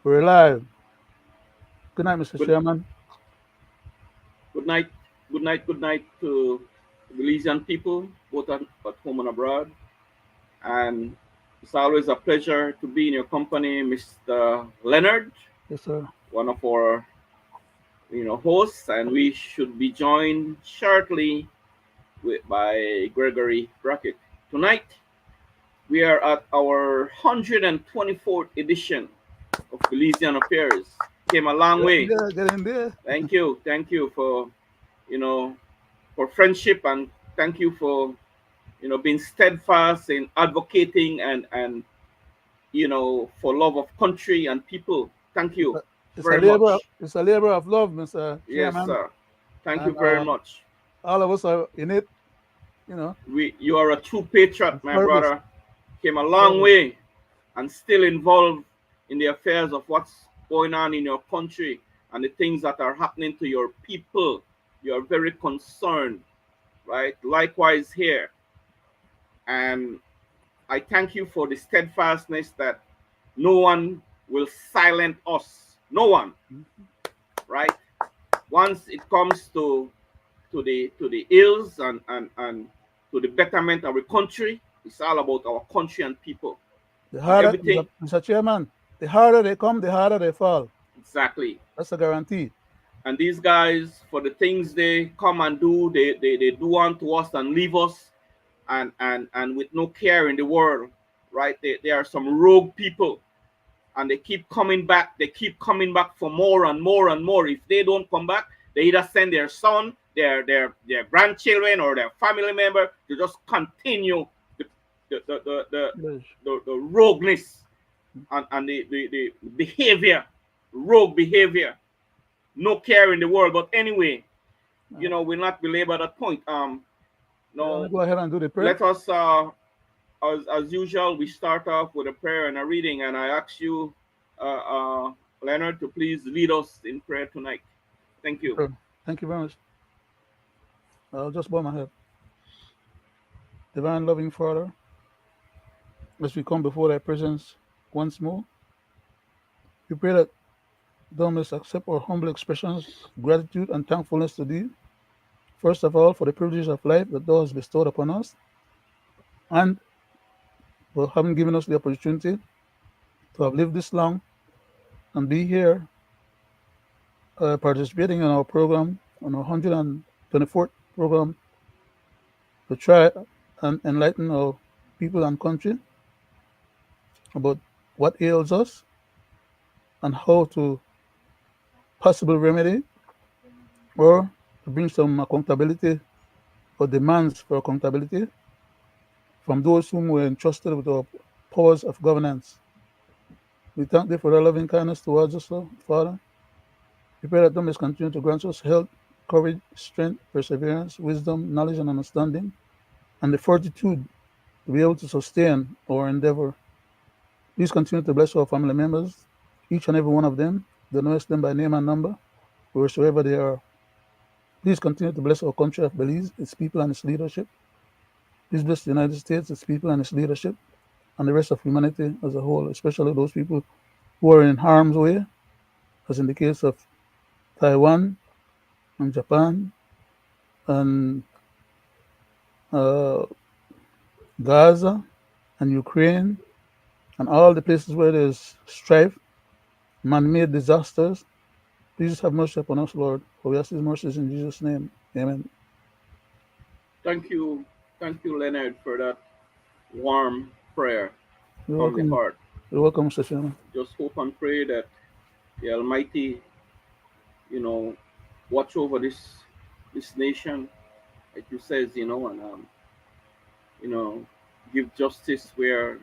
We're live. Good night, Mr. Good, Chairman. good night, good night to Belizean people, both at home and abroad. And it's always a pleasure to be in your company, Mr. Leonard, Yes, sir. one of our hosts, and we should be joined shortly by Gregory Brackett. Tonight we are at our 124th edition of Belizean Affairs. Came a long Get in way. there. Get in there. Thank you for you know for friendship, and thank you for being steadfast in advocating and for love of country and people. Thank It's you a, it's a very labor. much. It's a labor of love, Mr. Yes, Chairman, sir. Thank you and very much. all of us are in it. You know, You are a true patriot, in my service. brother. Came a long Service. way and still involved in the affairs of what's going on in your country and the things that are happening to your people. You are very concerned, right? Likewise here. And I thank you for the steadfastness that no one will silence us. No one, right? Once it comes to the ills and to the betterment of our country, it's all about our country and people The and harder, everything. Mr. Chairman, the harder they come, the harder they fall. Exactly. That's a guarantee. And these guys, for the things they come and do, they do unto us and leave us and with no care in the world, right? They are some rogue people and they keep coming back. They keep coming back for more and more and more. If they don't come back, they either send their son, their grandchildren, or their family member to just continue the the the the, the, Yes. the rogueness and the behavior, rogue behavior. No care in the world. But anyway, we'll not belabor that point. You want to No, go ahead and do the prayer? let us as usual, we start off with a prayer and a reading, and I ask you, Leonard, to please lead us in prayer tonight. Thank you. Sure. Thank you very much. I'll just bow my head. Divine loving Father, as we come before thy presence once more, we pray that thou mayest accept our humble expressions of gratitude and thankfulness to thee, first of all, for the privilege of life that thou hast bestowed upon us, and for having given us the opportunity to have lived this long and be here participating in our program, on our 124th program, to try and enlighten our people and country about what ails us and how to possible remedy or to bring some accountability or demands for accountability from those whom were entrusted with our powers of governance. We thank thee for thy loving kindness towards us, Lord, Father. We pray that thou mayest continue to grant us health, courage, strength, perseverance, wisdom, knowledge, and understanding, and the fortitude to be able to sustain our endeavor. Please continue to bless our family members, each and every one of them, thou knowest them by name and number, wheresoever they are. Please continue to bless our country of Belize, its people and its leadership. Please bless the United States, its people and its leadership, and the rest of humanity as a whole, especially those people who are in harm's way, as in the case of Taiwan and Japan and uh, Gaza and Ukraine and all the places where there's strife, man-made disasters. Please have mercy upon us, Lord, for we ask these mercies in Jesus' name. Amen. Thank you. Thank you, Leonard, for that warm prayer You're from the welcome. heart. You're welcome, Mr. Chairman. Just hope and pray that the Almighty, you know, watch over this nation, like you says, and you know, give justice where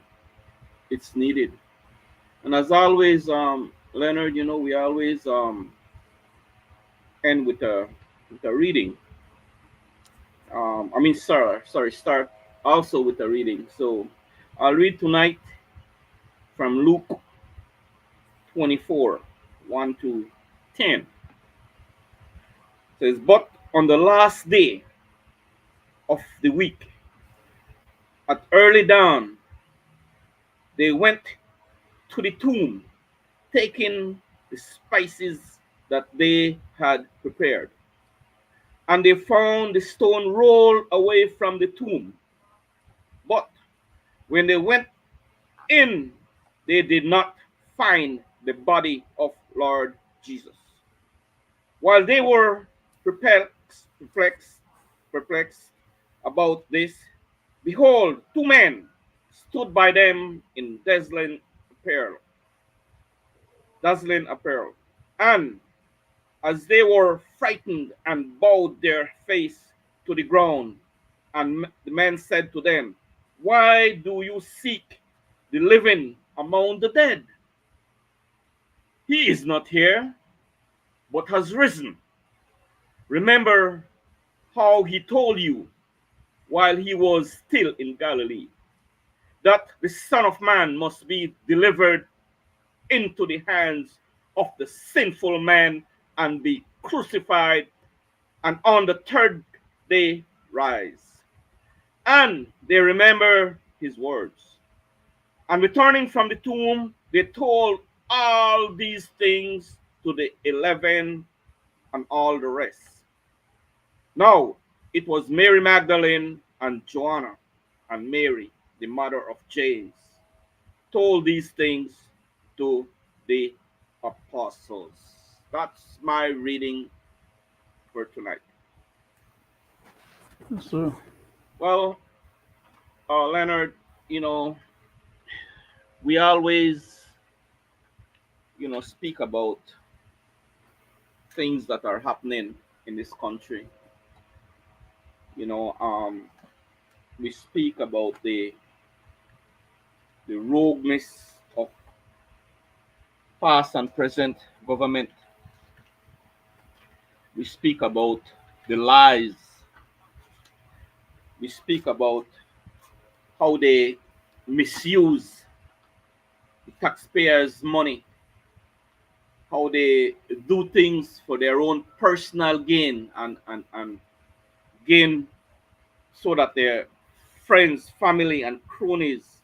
it's needed. And as always, Leonard, we always end with a reading. I mean, sorry, start also with a reading. So I'll read tonight from Luke 24, 1 to 10. It says, but on the last day of the week, at early dawn, they went to the tomb taking the spices that they had prepared. And they found the stone rolled away from the tomb. But when they went in, they did not find the body of Lord Jesus. While they were perplexed about this, behold, two men stood by them in dazzling apparel. And as they were frightened and bowed their face to the ground, and the man said to them, why do you seek the living among the dead? He is not here, but has risen. Remember how he told you while he was still in Galilee that the Son of Man must be delivered into the hands of the sinful man and be crucified, and on the third day rise. And they remember his words. And returning from the tomb, they told all these things to the 11 and all the rest. Now it was Mary Magdalene and Joanna and Mary, the mother of James, told these things to the apostles. That's my reading for tonight. So, Well, Leonard, you know, we always, speak about things that are happening in this country. You know, we speak about the rogueness of past and present government. We speak about the lies. We speak about how they misuse the taxpayers' money, how they do things for their own personal gain and gain so that their friends, family, and cronies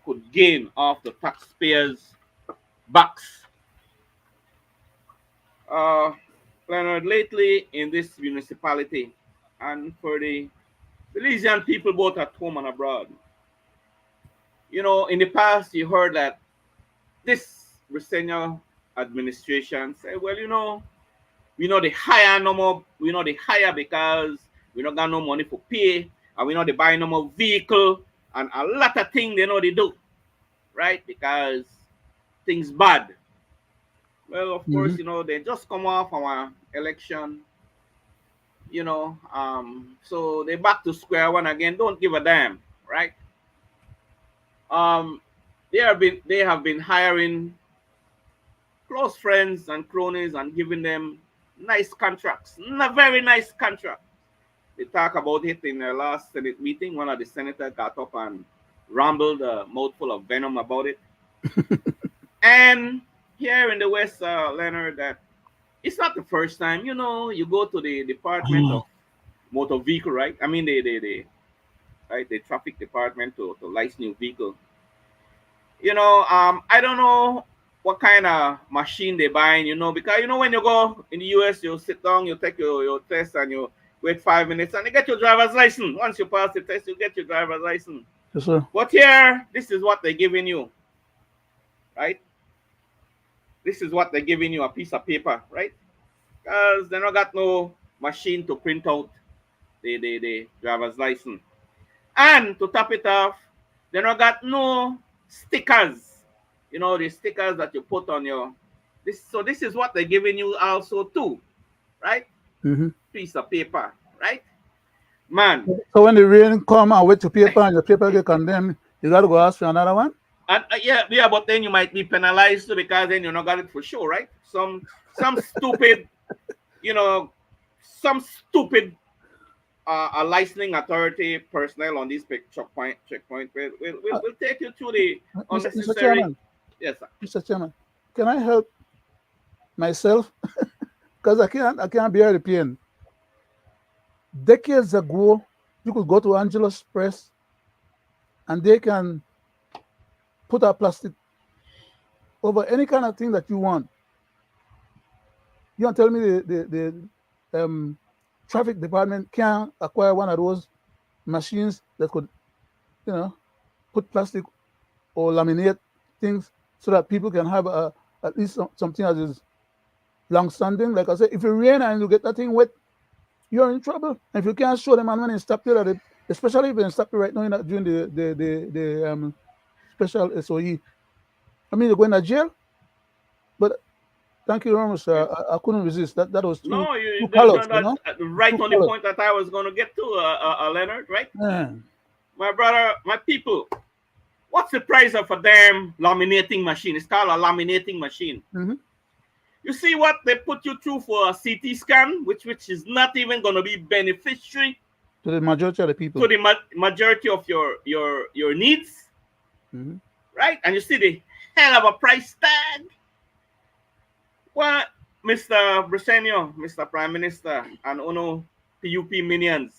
could gain off the taxpayers' backs. Uh, Leonard, lately in this municipality, and for the Belizean people both at home and abroad, in the past you heard that this Brisenia administration say, well, we know the hire no more, we know the hire because we don't got no money for pay, and we know they buy no more vehicle, and a lot of things they know they do, right? Because things bad. Well, of mm-hmm. course, they just come off our election, so they back to square one again. Don't give a damn, right? Um, they have been hiring close friends and cronies and giving them nice contracts, very nice contract. They talk about it in their last Senate meeting. One of the senators got up and rambled a mouthful of venom about it. And here in the West, Leonard, that it's not the first time. You go to the Department of Motor Vehicle, right? I mean, right, the traffic department to license new vehicle. I don't know what kind of machine they buying, because when you go in the US, you sit down, you take your test, and you wait 5 minutes, and you get your driver's license. Once you pass the test, you get your driver's license. Yes, sir. But here, this is what they're giving you, right? This is what they're giving you, a piece of paper, right? Because they don't got no machine to print out the driver's license. And to top it off, they don't got no stickers. The stickers that you put on your this. So this is what they're giving you also too, right? Mm-hmm. Piece of paper, right? Man. So when the rain come and wet your paper and your paper get condemned, you got to go ask for another one? And yeah, but then you might be penalized too, because then you not got it for sure, right? Some stupid, some stupid a licensing authority personnel on this checkpoint will take you through the Mr. unnecessary. Chairman, Yes, sir. Mr. Chairman, can I help myself? Because I can't bear the pain. Decades ago, you could go to Angelus Press and they can put a plastic over any kind of thing that you want. You don't tell me the traffic department can't acquire one of those machines that could, you know, put plastic or laminate things so that people can have at least something that is long standing. Like I said, if it rain and you get that thing wet, you're in trouble. And if you can't show them and when they stop you, that especially if they stop you right now during the special SOE, I mean, you're going to jail. But thank you very much, Yes. sir. I couldn't resist. That was No, too callous, you that's know, right too on the callous. point that I was going to get to, Leonard. Right, Man. my brother, my people. What's the price of a damn laminating machine? It's called a laminating machine. Hmm. You see what they put you through for a CT scan, which is not even going to be beneficiary To the majority of the to people. the majority of your needs, Hmm. right? And you see the hell of a price tag. What, Mr. Brisenio, Mr. Prime Minister, and Uno PUP minions,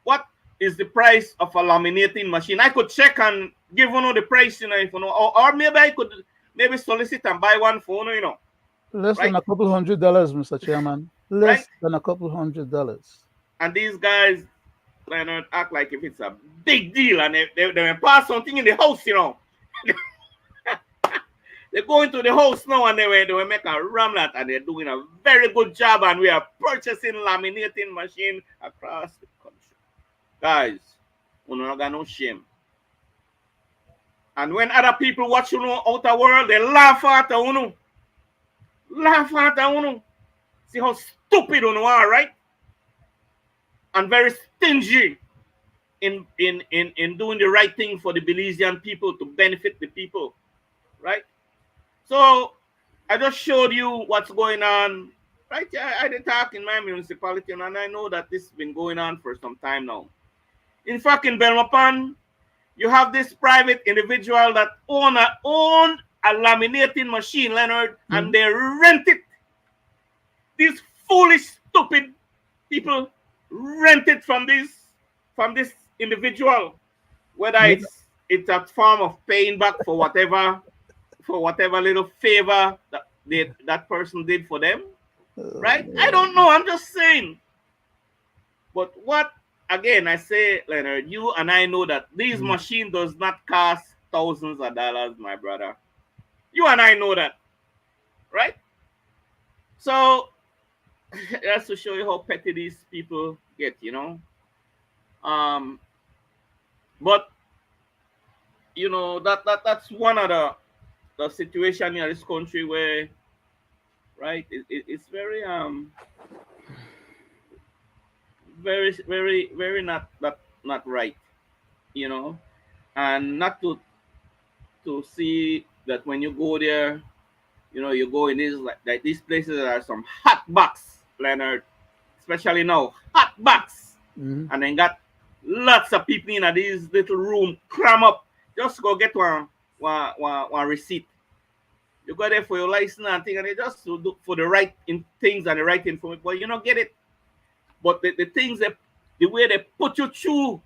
what is the price of a laminating machine? I could check and give Uno the price, if or maybe I could maybe solicit and buy one for Uno, Less than right? a couple $100, Mr. Chairman. Right? Less than a couple $100. And these guys, Leonard, act like if it's a big deal and they pass something in the house. They go into the house now and they will make a ramlet and they're doing a very good job and we are purchasing laminating machine across the country. Guys, we not got no shame. And when other people watch outer world, they laugh at you. Laugh at you. See how stupid you are, right? And very stingy in doing the right thing for the Belizean people to benefit the people, right? So I just showed you what's going on, right? I did talk in my municipality, and I know that this has been going on for some time now. In fact, in Belmopan, you have this private individual that own a laminating machine, Leonard, and Hmm. they rent it. These foolish, stupid people rent it from this individual, whether Make, it's a form of paying back for whatever little favor that person did for them, right? I don't man. know. I'm just saying. But what again? I say, Leonard, you and I know that these Mm. machine does not cost thousands of dollars, my brother. You and I know that, right? So that's to show you how petty these people get. Um, but that's one of the situation in this country where, right, it's very very very very not right, you know and not to see that when you go there, you go in these like these places that are some hot box, Leonard, especially now, hot box, Mm. and then got lots of people in these little room cram up just go get one receipt. You go there for your license and thing, and they just to look for the right things and the right information, but you don't get it. But the things that the way they put you through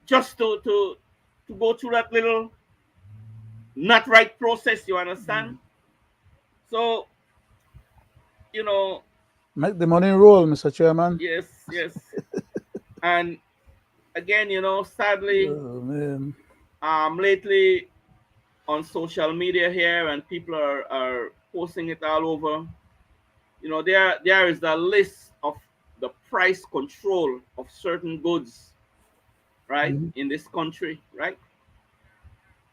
just to go through that little not right process, you understand? So, you know, Make the money roll, Mr. Chairman. yes, yes. And again, sadly, Oh, man. lately on social media here, and people are posting it all over. There is a list of the price control of certain goods, right, Mhm. in this country, right?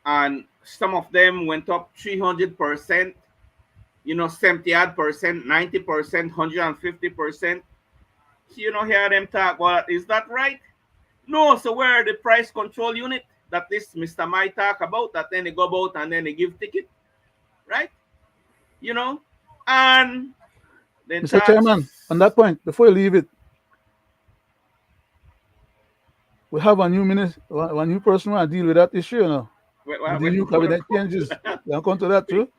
And some of them went up 300%, 70 odd percent, 90%, 150%. So hear them talk. Well, is that right? No. So where are the price control unit that this Mr. Mai talk about, that then they go about and then they give ticket, right? You know, and then Mr. Chairman, on that tax. point, before you leave it, we have a new minister, one new person who deal with that issue, Wait, with wait, the wait, new we're gonna cabinet come to changes. that. We can come to that We too.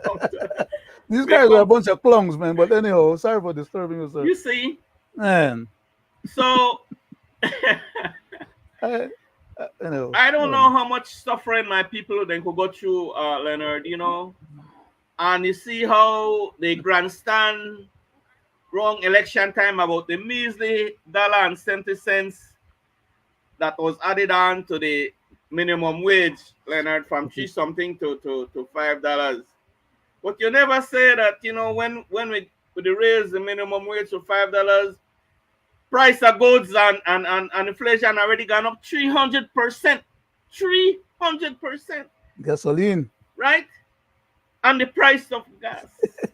come to that. These We guys are a come. bunch of clowns, man. But anyhow, sorry for disturbing you, sir. You see, Man, so I, You know, I don't know how much suffering my people then could go through, Leonard. And you see how they grandstand wrong election time about the measly $1.70 that was added on to the minimum wage, Leonard, from three something to $5. But you never say that, when we raise the minimum wage to $5, price of goods and inflation already gone up 300%. 300%, gasoline. right? And the price of gas,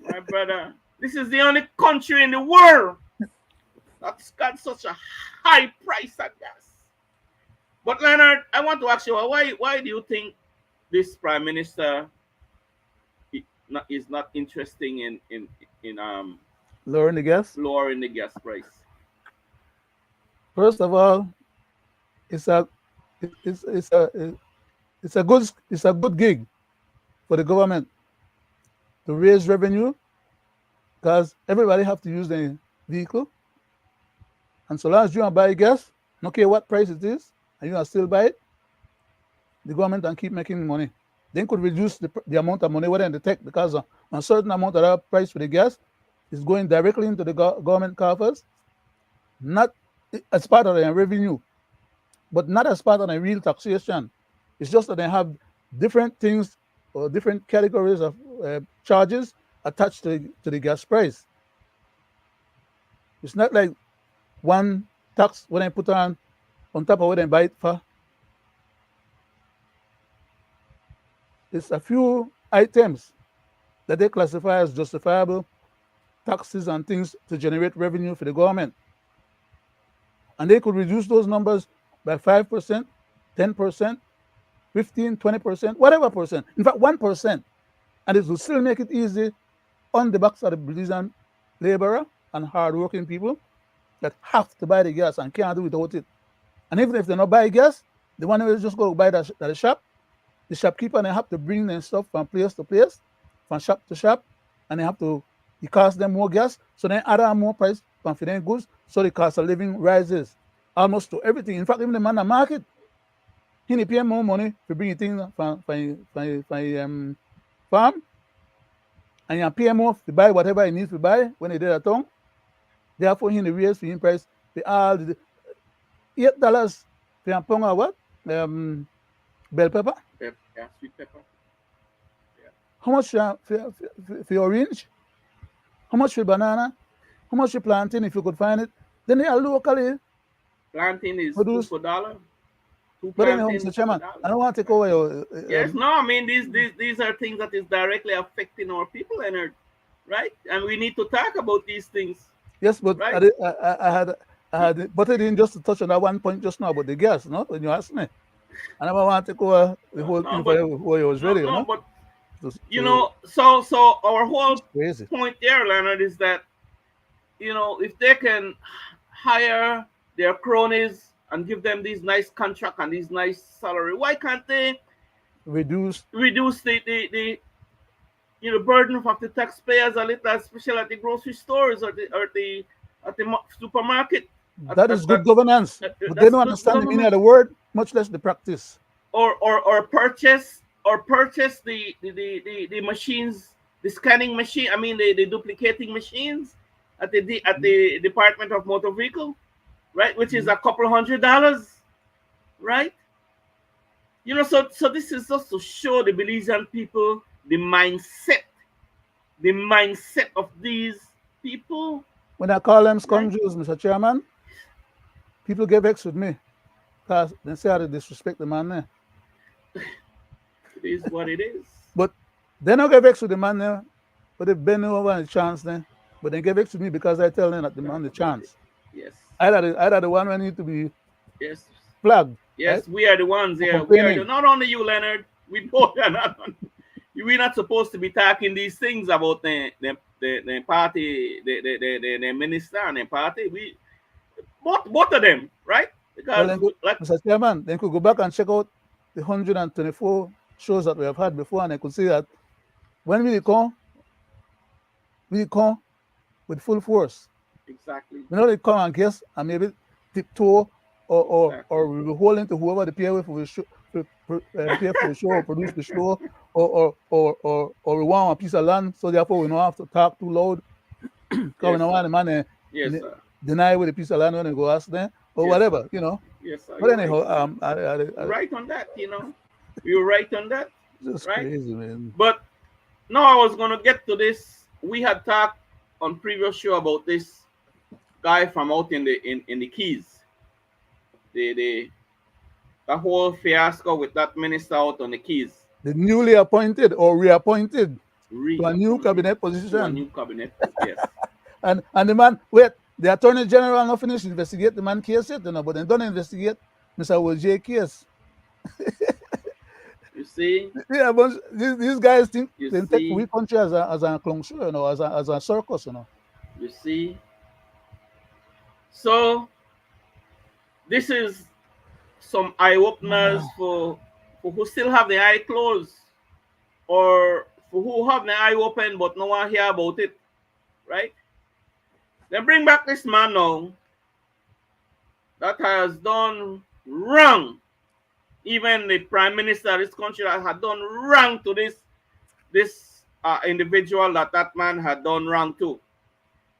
my brother. This is the only country in the world that's got such a high price of gas. But Leonard, I want to ask you, why do you think this prime minister is not interesting in Lowering the gas. lowering the gas price? First of all, it's a it's a good gig for the government to raise revenue because everybody have to use the vehicle, and so long as you want to buy gas, no care what price it is, and you want to still buy it, the government can keep making money. They could reduce the amount of money whether they take because a certain amount of that price for the gas is going directly into the government coffers, not as part of their revenue, but not as part of the real taxation. It's just that they have different things or different categories of charges attached to the gas price. It's not like one tax when I put on top of what I buy it for. It's a few items that they classify as justifiable taxes and things to generate revenue for the government. And they could reduce those numbers by 5%, 10%, 15, 20%, whatever percent. In fact, 1%. And it will still make it easy on the backs of the Belizean laborer and hardworking people that have to buy the gas and can't do without it. And even if they not buy gas, the one will just go buy that at the shop. The shopkeeper, they have to bring their stuff from place to place, from shop to shop, and it costs them more gas, so they add on more price for their goods, so the cost of living rises almost to everything. In fact, even the man in the market, he pay more money for bringing things from farm, and you pay more to buy whatever he needs to buy when he did at home. Therefore, he raise for him price for all the $8 for a pound of what? Bell pepper. Yeah, sweet pepper. Yeah. How much for orange? How much for banana? How much for plantain if you could find it? Then they are locally Plantain is produced. $2 for $1. Two But anyway, plantains Mr. for Chairman, I $1. don't want to take away your. Yes, no, I mean these are things that is directly affecting our people, Leonard, right? And we need to talk about these things, Yes, but right? I had butted in just to touch on that one point just now about the gas, no? When you asked me, I never want to take over the whole No, thing but before you was ready, you know? but To, so our it's whole crazy. point there, Leonard, is that if they can hire their cronies and give them these nice contract and these nice salary, why can't they Reduce. reduce the burden of the taxpayers a little, especially at the grocery stores or at the supermarket? That is good governance, but they That's don't good understand the meaning of government. the word, much less the practice. Or purchase the machines, the scanning machine. I mean the duplicating machines at the Department of Motor Vehicle, right? Which is Mhm. a couple $100, right? So this is just to show the Belizean people the mindset of these people. When I call them Right? scoundrels, Mr. Chairman, people get vexed with me because they say how to disrespect the man there. It is what it is. But they don't get vexed with the man there, but they bend over the chance there. But they get vexed with me because I tell them that the man Talk the about it. chance. Yes. Either the one who need to be Yes. flagged, right? Yes, we are the ones For here. complaining. Not only you, Leonard. We both are not. We're not supposed to be talking these things about the party, the minister and the party. We both of them, right? Well, Because then, Mr. Chairman, then could go back and check out the 124 shows that we have had before, and I could see that when we come with full force. exactly. We know they come and guess and maybe tiptoe Exactly. we will hold into whoever they pay with for the show, pay for the show or produce the show, or we want a piece of land, so therefore we don't have to talk too loud. Because we Yes, don't want sir. the man Yes, sir. deny with a piece of land when they go ask them or Yes, sir. whatever, you know. Yes, sir. But You're right anyhow, on that. You're I right on that, You're right on that, just right? crazy, man. But now I was gonna get to this. We had talked on previous show about this guy from out in the Keys. The whole fiasco with that minister out on the Keys. The newly appointed or reappointed to a new Reappointed cabinet to a position. new cabinet. Yes. And the man, wait, the attorney general not finished investigate the man case yet, but they don't investigate Mr. OJ case. You see? Yeah, but these guys think You they take we see? country as a clown show, as a circus, You see? So this is some eye openers for who still have the eye closed, or for who have the eye open but no one hear about it, right? Then bring back this man now that has done wrong. Even the prime minister of this country that had done wrong to this individual that man had done wrong to,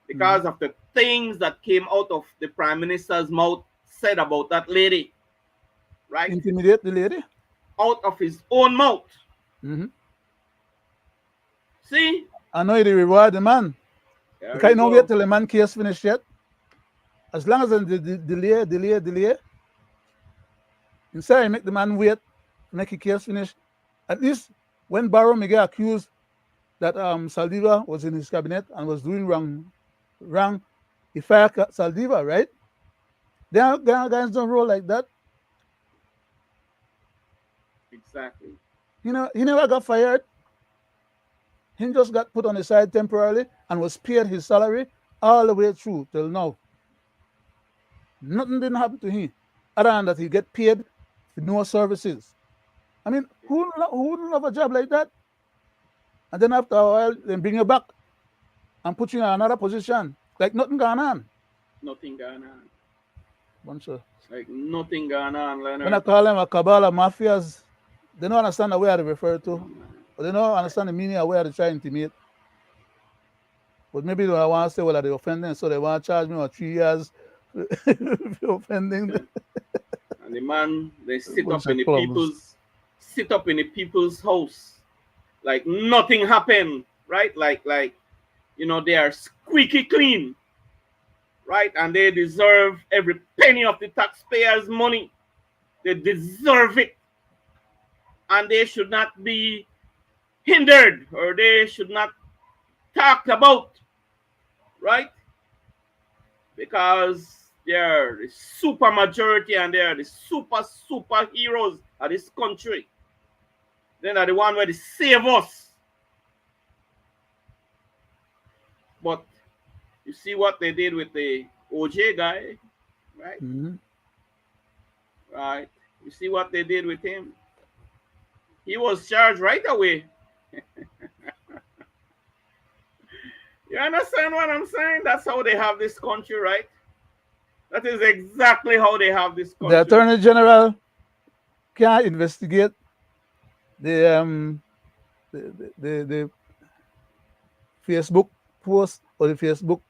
because of the things that came out of the prime minister's mouth said about that lady, right? Intimidate the lady. Out of his own mouth. Mm-hmm. See? I know they reward the man. There Because you you don't wait go. till the man case finished yet. As long as they delay, instead of make the man wait, make his case finish. At least when Barrow may get accused that Saldiva was in his cabinet and was doing wrong, he fired Saldiva, right? There guys don't roll like that. Exactly. He never got fired. He just got put on the side temporarily and was paid his salary all the way through till now. Nothing didn't happen to him other than that he get paid for no services. I mean, who wouldn't love a job like that? And then after a while, they bring you back and put you in another position. Like nothing going on. Nothing going on. Bunch of, Like nothing going on, when I Leonard. call them a cabal of mafias, they don't understand the way they refer to. But they don't understand the meaning of where they try to intimidate. But maybe they want to say, well, they offending, so they want to charge me for 3 years for offending. And the man, they Bunch of clubs. sit up in the people's house like nothing happened, right? Like they are squeaky clean, right? And they deserve every penny of the taxpayers' money. They deserve it. And they should not be hindered, or they should not talked about, right? Because they're the super majority and they're the super heroes of this country. Then are the one where they save us. But you see what they did with the OJ guy, right? Mm-hmm. Right. You see what they did with him. He was charged right away. You understand what I'm saying? That's how they have this country, right? That is exactly how they have this country. The Attorney General can't investigate the Facebook post or the Facebook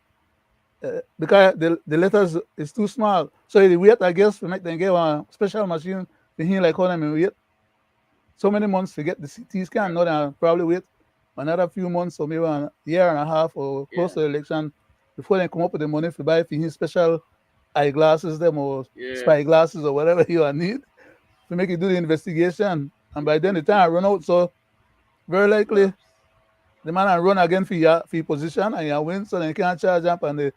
because the letters is too small. So they wait, I guess, to make them get a special machine to hear like how them wait so many months to get the CT scan. Now they probably wait another few months or maybe a year and a half or close to the election before they come up with the money to buy for his special eyeglasses them or spy glasses or whatever you need to make it do the investigation. And by then the time I run out, so very likely the man run again for your position and you win, so they can't charge up on the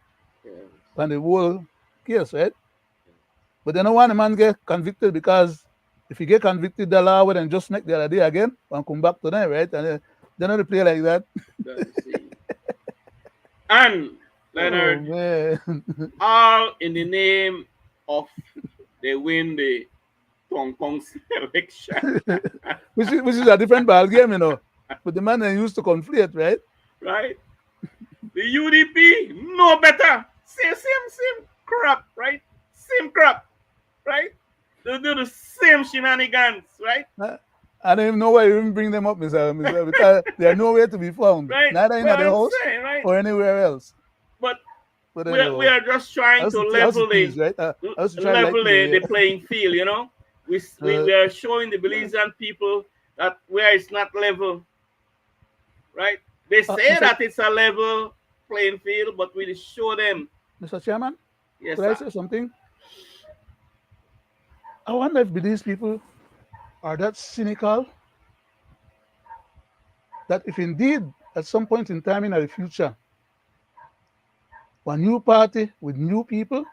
whole case, right? But they don't want the man get convicted because if you get convicted, the law will then just make the other day again and come back to them, right? And they don't play like that. And Leonard, all in the name of they win the Hong Kong election. which is a different ball game, But the man they used to conflict, right? Right. The UDP, no better. Same crap, right? Same crap. right? They do the same shenanigans, right? I, I don't even know why you even bring them up, Mr. because they are nowhere to be found, Right? neither in Well, the I'm house saying, right? or anywhere else. But But we anyhow, are just trying to I used to level tease, right? I used to try to lighten the the playing field, you know. uh, We are showing the Belizean people that where it's not level, right? They say Mr. that it's a level playing field, but we show them, Mr. Chairman, yes, could I sir. say something? I wonder if these people are that cynical that if indeed at some point in time in the future, a new party with new people,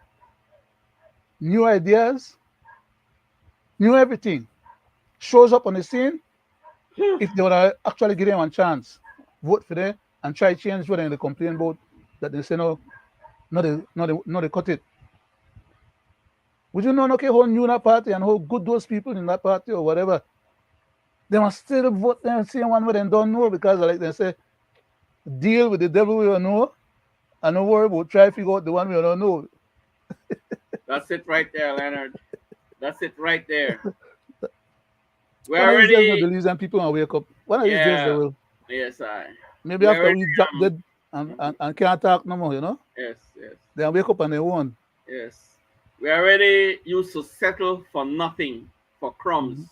new ideas, new everything shows up on the scene, if they would actually give them a chance, vote for them and try change what they complain about that they say no, no they cut it. Would you know okay how new that party and how good those people in that party or whatever, they must still vote them same one where they don't know because like they say, deal with the devil we don't know and don't worry about try to figure out the one we don't know. That's it right there, Leonard. That's it right there. We One of these days the already, Belizean people will wake up. One of these days they yeah, will. yes, I. Maybe We after already, we drop um, dead mhm, and can't talk no more, yes, yes, they'll wake up on their own. yes. We already used to settle for nothing, for crumbs. Mm-hmm.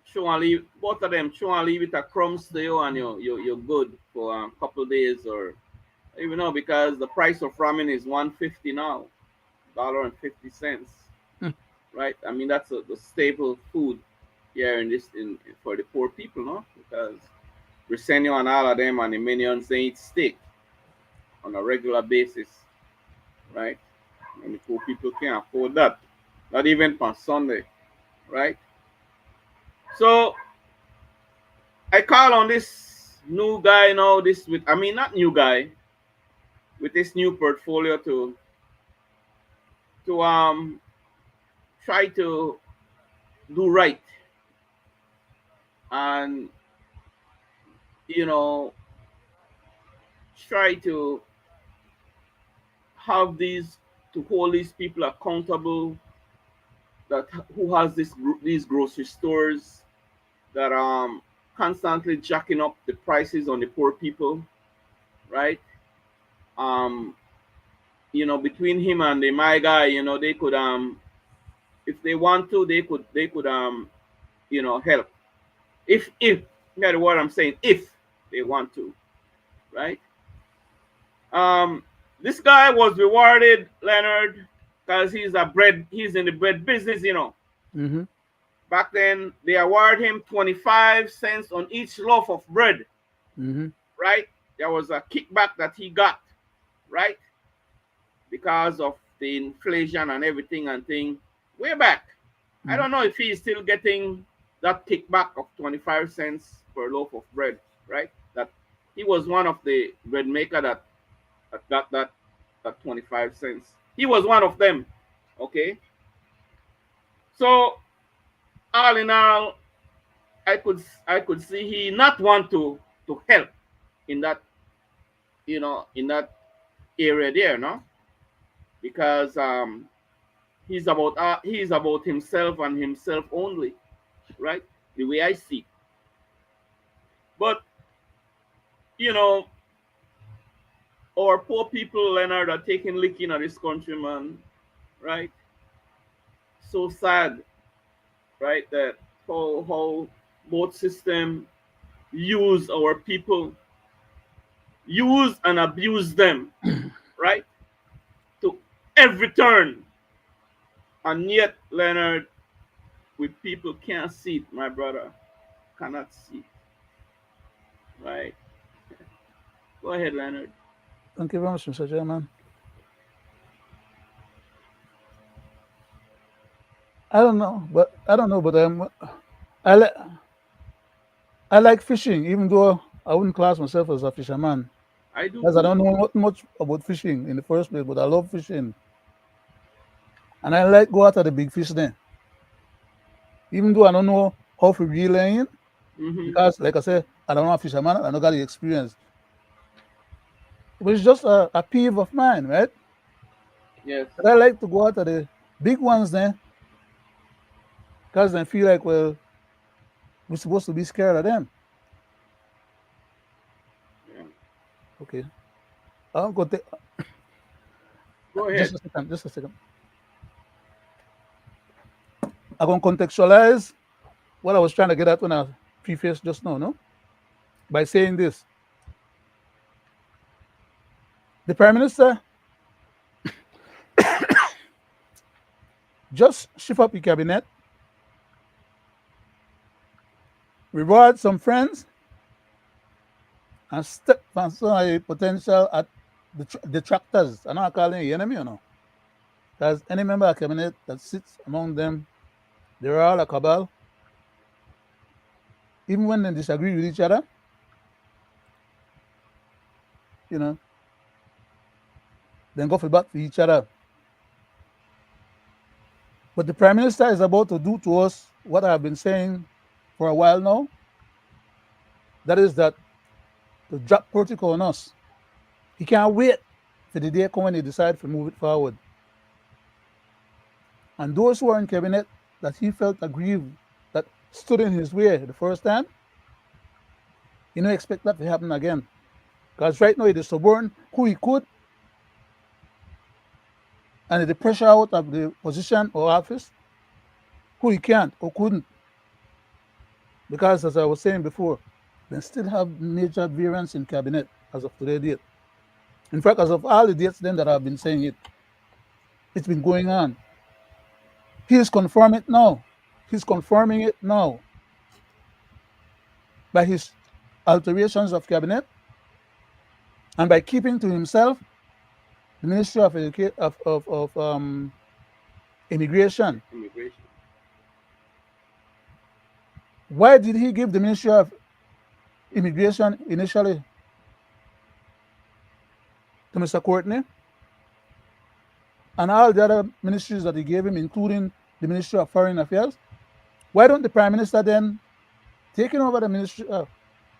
Show and leave both of them. Show and leave it a crumbs to you, and you're good for a couple days or even know because the price of ramen is 150 now, $1.50, right? I mean that's the staple food here in this in for the poor people, no? Because Briseño and all of them and the minions they eat steak on a regular basis, right? And the poor people can't afford that, not even on Sunday, right? So I call on this new guy now. This with I mean not new guy with this new portfolio to try to do right and you know try to have these to hold these people accountable that who has these grocery stores that constantly jacking up the prices on the poor people, right? Um, between him and the my guy, they could if they want to, they could help. If that's what I'm saying, if they want to, right? Um, this guy was rewarded, Leonard, because he's in the bread business. Mm-hmm. Back then, they award him 25 cents on each loaf of bread, Mm-hmm. right? There was a kickback that he got, right? Because of the inflation and everything and thing way back. I Mm-hmm. don't know if he's still getting that kickback of 25 cents per loaf of bread, right? That he was one of the bread maker that got that 25 cents. He was one of them, okay? So all in all, I could see he not want to help in that in that area there, no, because he's about himself and himself only, right? The way I see. But you know, our poor people, Leonard, are taking licking at this country, man, right? So sad, right? That how both system use our people, use and abuse them, right? To every turn. And yet, Leonard, we people can't see it, my brother. Cannot see it, right? Go ahead, Leonard. Thank you very much, Mr. Chairman. I don't know, but I like I like fishing, even though I wouldn't class myself as a fisherman, I do because I too. don't know much about fishing in the first place. But I love fishing, and I like go after the big fish then, even though I don't know how to reel in, Mm-hmm. because like I said, I don't know a fisherman, I don't got the experience. But it's just a peeve of mine, right? Yes. But I like to go after the Big ones then, because they feel like, well, we're supposed to be scared of them. Yeah. Okay. I'm going to Go just ahead. a second, just a second. I'm going to contextualize what I was trying to get at when I prefaced just now, no? By saying this. The Prime Minister just shift up the cabinet, reward some friends, and step on some potential at the detractors. I'm not calling it enemy, you know. Because any member of cabinet that sits among them, they're all a cabal. Even when they disagree with each other, you know, then go for back for each other. But the Prime Minister is about to do to us what I've been saying for a while now. That is that to drop protocol on us. He can't wait for the day come when he decide to move it forward. And those who are in cabinet that he felt aggrieved, that stood in his way the first time, you know, expect that to happen again. Because right now he is suborn who he could, and the pressure out of the position or office who he can't or couldn't. Because as I was saying before, they still have major variance in cabinet as of today date. In fact, as of all the dates then that I've been saying it, it's been going on. He is confirming it now. He's confirming it now by his alterations of cabinet and by keeping to himself the Ministry of Immigration. Immigration. Why did he give the Ministry of Immigration initially to Mr. Courtney and all the other ministries that he gave him, including the Ministry of Foreign Affairs? Why don't the Prime Minister then, taking over the Ministry of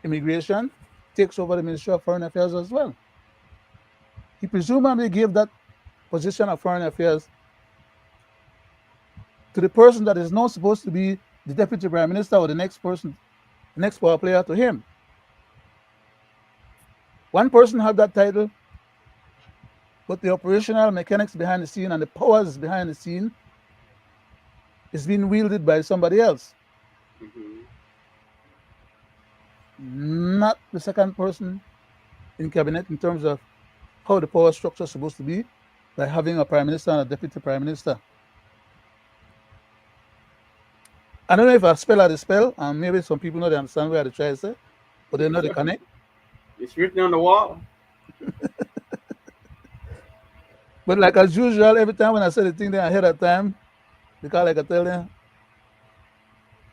Immigration, takes over the Ministry of Foreign Affairs as well? He presumably gave that position of Foreign Affairs to the person that is now supposed to be the Deputy Prime Minister or the next person, the next power player to him. One person have that title, but the operational mechanics behind the scene and the powers behind the scene is being wielded by somebody else. Mm-hmm. Not the second person in cabinet in terms of how the power structure is supposed to be by having a Prime Minister and a Deputy Prime Minister. I don't know if I spell out the spell, and maybe some people know they understand what I try to say, but they know the connect. It's written on the wall. But like as usual, every time when I say the thing, then ahead of time, because like I tell them,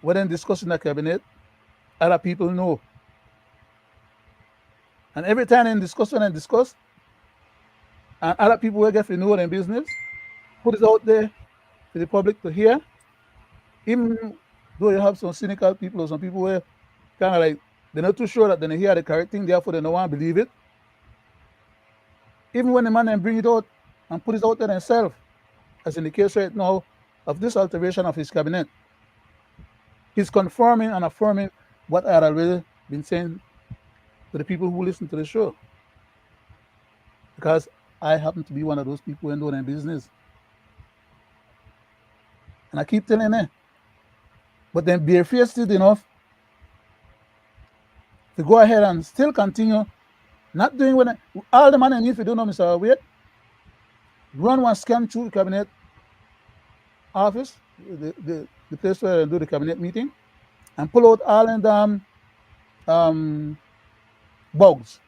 when in discussing the cabinet, other people know. And every time in discussion and discuss, and other people will get to know their business, put it out there for the public to hear, even though you have some cynical people or some people where kind of like they're not too sure that they hear the correct thing, therefore they don't want to believe it. Even when the man then bring it out and put it out there himself, as in the case right now of this alteration of his cabinet, he's confirming and affirming what I had already been saying to the people who listen to the show. Because I happen to be one of those people who know their business. And I keep telling them, but then barefaced enough to go ahead and still continue not doing what all the money need to do now, Mr. Wait, run one scam through the cabinet office, the place where they do the cabinet meeting, and pull out all of them bugs.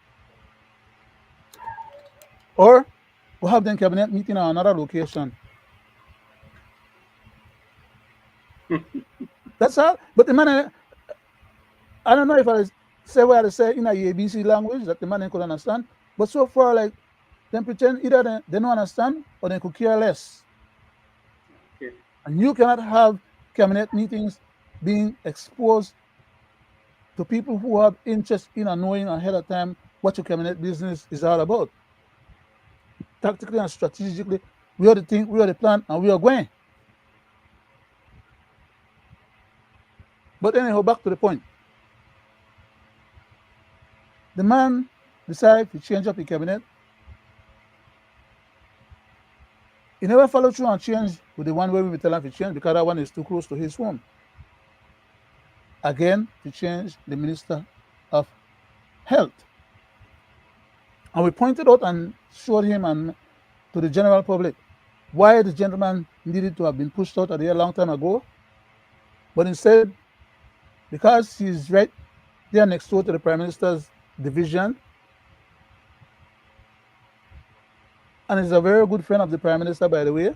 Or we'll have them cabinet meeting at another location. That's all. But the man, I don't know if I say what I say in a ABC language that the man could understand. But so far, like, them pretend either they don't understand or they could care less. Okay. And you cannot have cabinet meetings being exposed to people who have interest in and knowing ahead of time what your cabinet business is all about. Tactically and strategically, we are the thing, we are the plan, and we are going. But anyhow, back to the point. The man decided to change up the cabinet. He never followed through and changed with the one where we were telling him to change because that one is too close to his home. Again, to change the Minister of Health. And we pointed out and showed him and to the general public why the gentleman needed to have been pushed out a long time ago. But instead, because he's right there next door to the Prime Minister's division, and is a very good friend of the Prime Minister, by the way,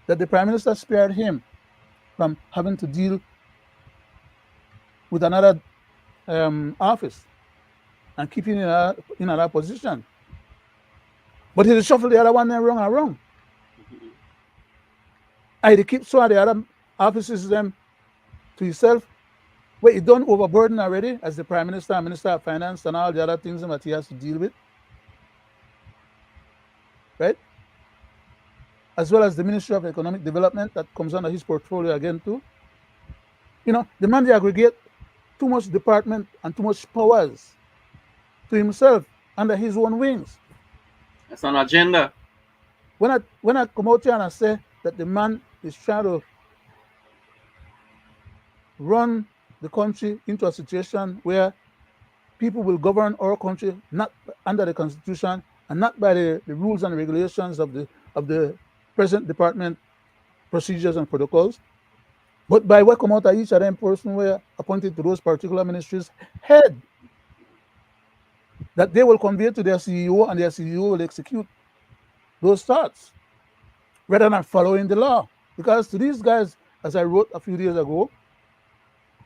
that the Prime Minister spared him from having to deal with another office and keeping in another position. But he shuffled the other one and wrong. And he keeps some of the other offices them to himself. Where he done overburden already as the Prime Minister and Minister of Finance and all the other things that he has to deal with. Right? As well as the Ministry of Economic Development that comes under his portfolio again too. The man they aggregate too much department and too much powers to himself under his own wings. That's an agenda. When I come out here and I say that the man is trying to run the country into a situation where people will govern our country not under the Constitution and not by the rules and regulations of the present department procedures and protocols, but by what come out of each of them person were appointed to those particular ministries head, that they will convey to their CEO and their CEO will execute those thoughts rather than following the law. Because to these guys, as I wrote a few days ago,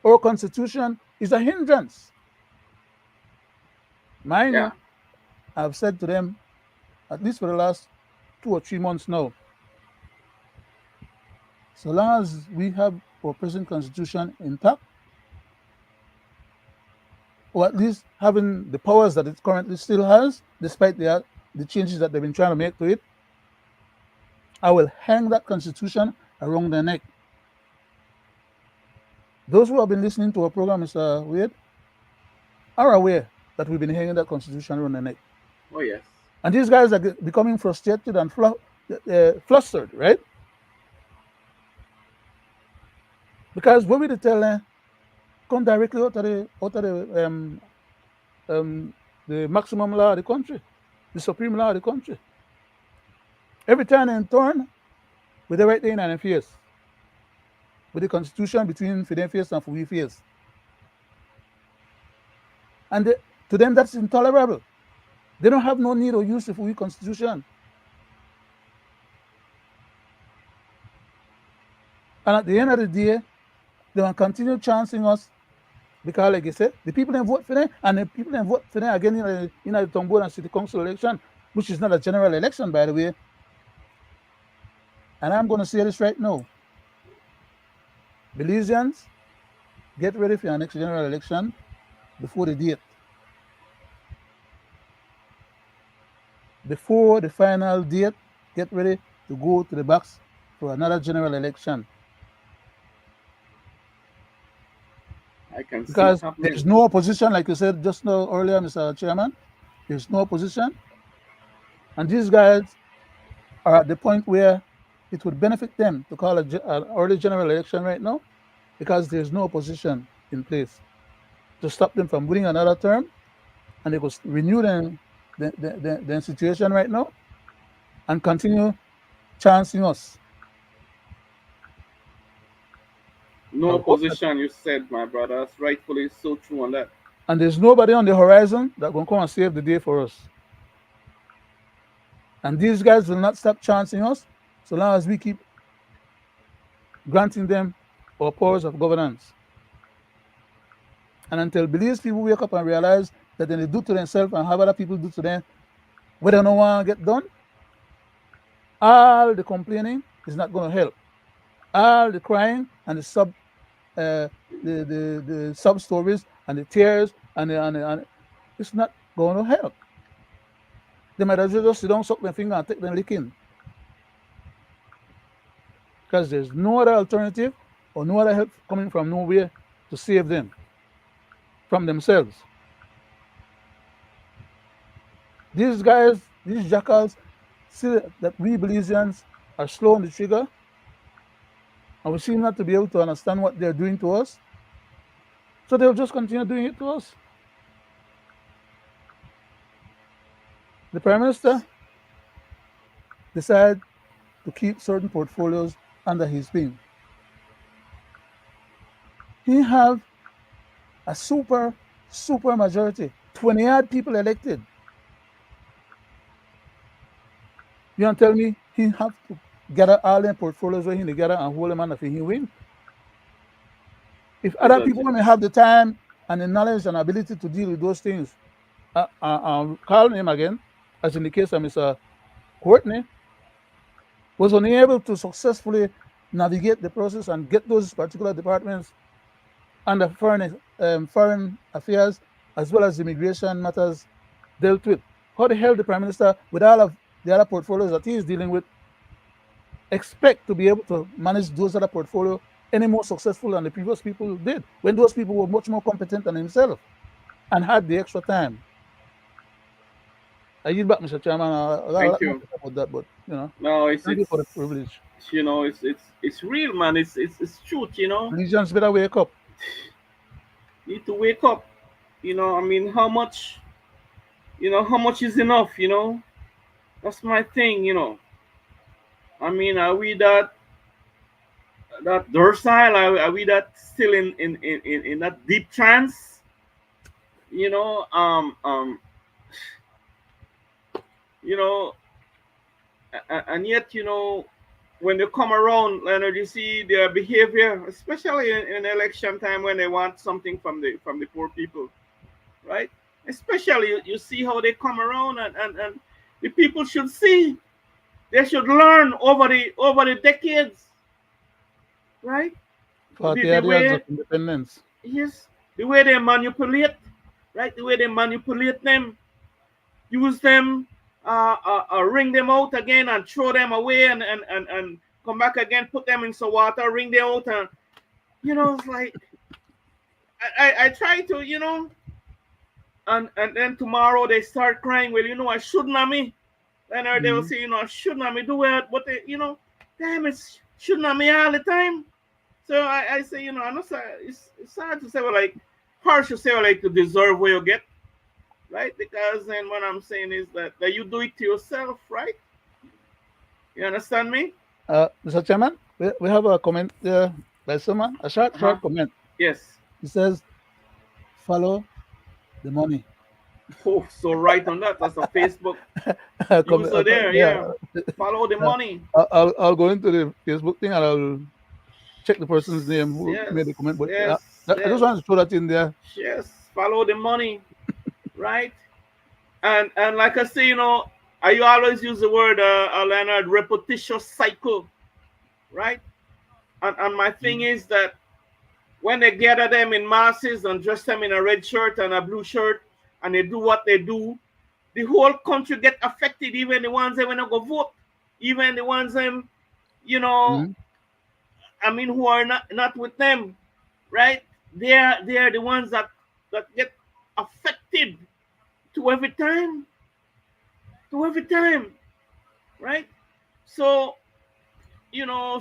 our Constitution is a hindrance. Mind you, I've said to them, at least for the last 2 or 3 months now, so long as we have our present Constitution intact, or at least having the powers that it currently still has, despite the changes that they've been trying to make to it, I will hang that Constitution around their neck. Those who have been listening to our program, Mr. Wade, are aware that we've been hanging that Constitution around their neck. Oh, yes. And these guys are becoming frustrated and flustered, right? Because when we tell them, come directly out of the maximum law of the country, the supreme law of the country. Every time in turn, with the right thing in their face, with the Constitution between for their face and for we face. And to them, that's intolerable. They don't have no need or use for we Constitution. And at the end of the day, they will continue chancing us because, like I said, the people then vote for them, and the people then vote for them again in the Tombola and City Council election, which is not a general election, by the way. And I'm going to say this right now. Belizeans, get ready for your next general election before the date. Before the final date, get ready to go to the box for another general election. I can because see it there's no opposition, like you said just now earlier, Mr. Chairman. There's no opposition. And these guys are at the point where it would benefit them to call an early general election right now because there's no opposition in place to stop them from winning another term. And they could renew the situation right now and continue chancing us. No opposition, you said, my brother. That's rightfully so true on that. And there's nobody on the horizon that will come and save the day for us. And these guys will not stop chancing us so long as we keep granting them our powers of governance. And until Belize people wake up and realize that they do to themselves and have other people do to them, whether no one get done, all the complaining is not going to help. All the crying and the sub stories and the tears and it's not going to help. They might as well just sit down, suck their finger and take them licking. Because there's no other alternative or no other help coming from nowhere to save them from themselves. These guys, these jackals, see that we Belizeans are slow on the trigger, and we seem not to be able to understand what they're doing to us. So they'll just continue doing it to us. The Prime Minister decided to keep certain portfolios under his wing. He have a super majority, 20 odd people elected. You want to tell me he have to gather all them portfolios where he together and hold them under for he win? If other people Exactly. may have the time and the knowledge and ability to deal with those things, call him again, as in the case of Mr. Courtney, was unable to successfully navigate the process and get those particular departments under foreign affairs as well as immigration matters dealt with. How the hell the Prime Minister, with all of the other portfolios that he is dealing with, expect to be able to manage those other portfolio any more successful than the previous people did when those people were much more competent than himself and had the extra time? I yield back, Mr. Chairman. I got a Thank lot more you. to say about that, but No, thank you for the privilege. it's real, man. It's truth. Religions better wake up. Need to wake up. I mean, how much is enough? That's my thing. I mean, are we that docile? Are we that still in that deep trance? You know, um, um, you know, and yet, when they come around, Leonard, you see their behavior, especially in election time when they want something from the poor people, right? Especially you see how they come around, and the people should see. They should learn over the decades, right? The, 40 the odd years of way independence. Yes, the way they manipulate, right? The way they manipulate them, use them, wring them out again and throw them away and come back again, put them in some water, wring them out, and it's like I try to, and then tomorrow they start crying. Well, I shouldn't have me. Then they will Mhm. say, I shouldn't have me do it, but damn, it's shouldn't have me all the time. So I say, I know it's hard to say, but like harsh to say, like to deserve what you get, right? Because then what I'm saying is that you do it to yourself, right? You understand me? Mr. Chairman, we have a comment there by someone, a Uh-huh. short comment. Yes. It says, follow the money. Oh, so right on that. That's a Facebook A user there. yeah. Yeah. Follow the Uh, money. I'll go into the Facebook thing and I'll check the person's name who Yes. made the comment. But Yes. I just Yes. wanted to throw that in there. Yes. Follow the money, right? And like I say, I always use the word, Leonard, repetitious cycle, right? And my thing Mhm. is that when they gather them in masses and dress them in a red shirt and a blue shirt and they do what they do, the whole country get affected, even the ones that want to go vote, even the ones you know, Mhm. who are not with them, right? They are the ones that get affected to every time, to every time, right? So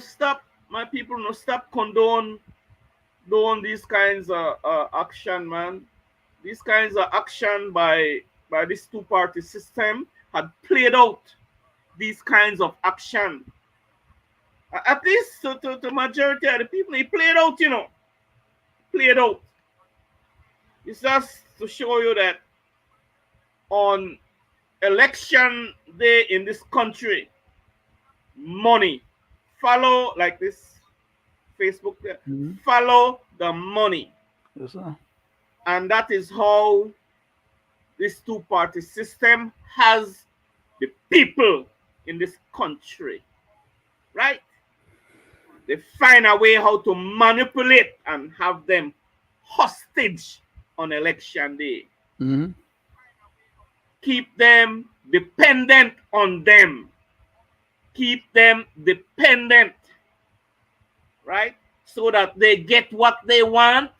stop, my people, no, stop condone these kinds of action, man. These kinds of action by this two-party system had played out these kinds of action. At least to majority of the people, it played out, played out. It's just to show you that on election day in this country, money follow, like this Facebook there, Mhm. follow the money, Yes, sir. and that is how this two-party system has the people in this country, right? They find a way how to manipulate and have them hostage on election day. Mhm. Keep them dependent on them. Keep them dependent, right? so that they get what they want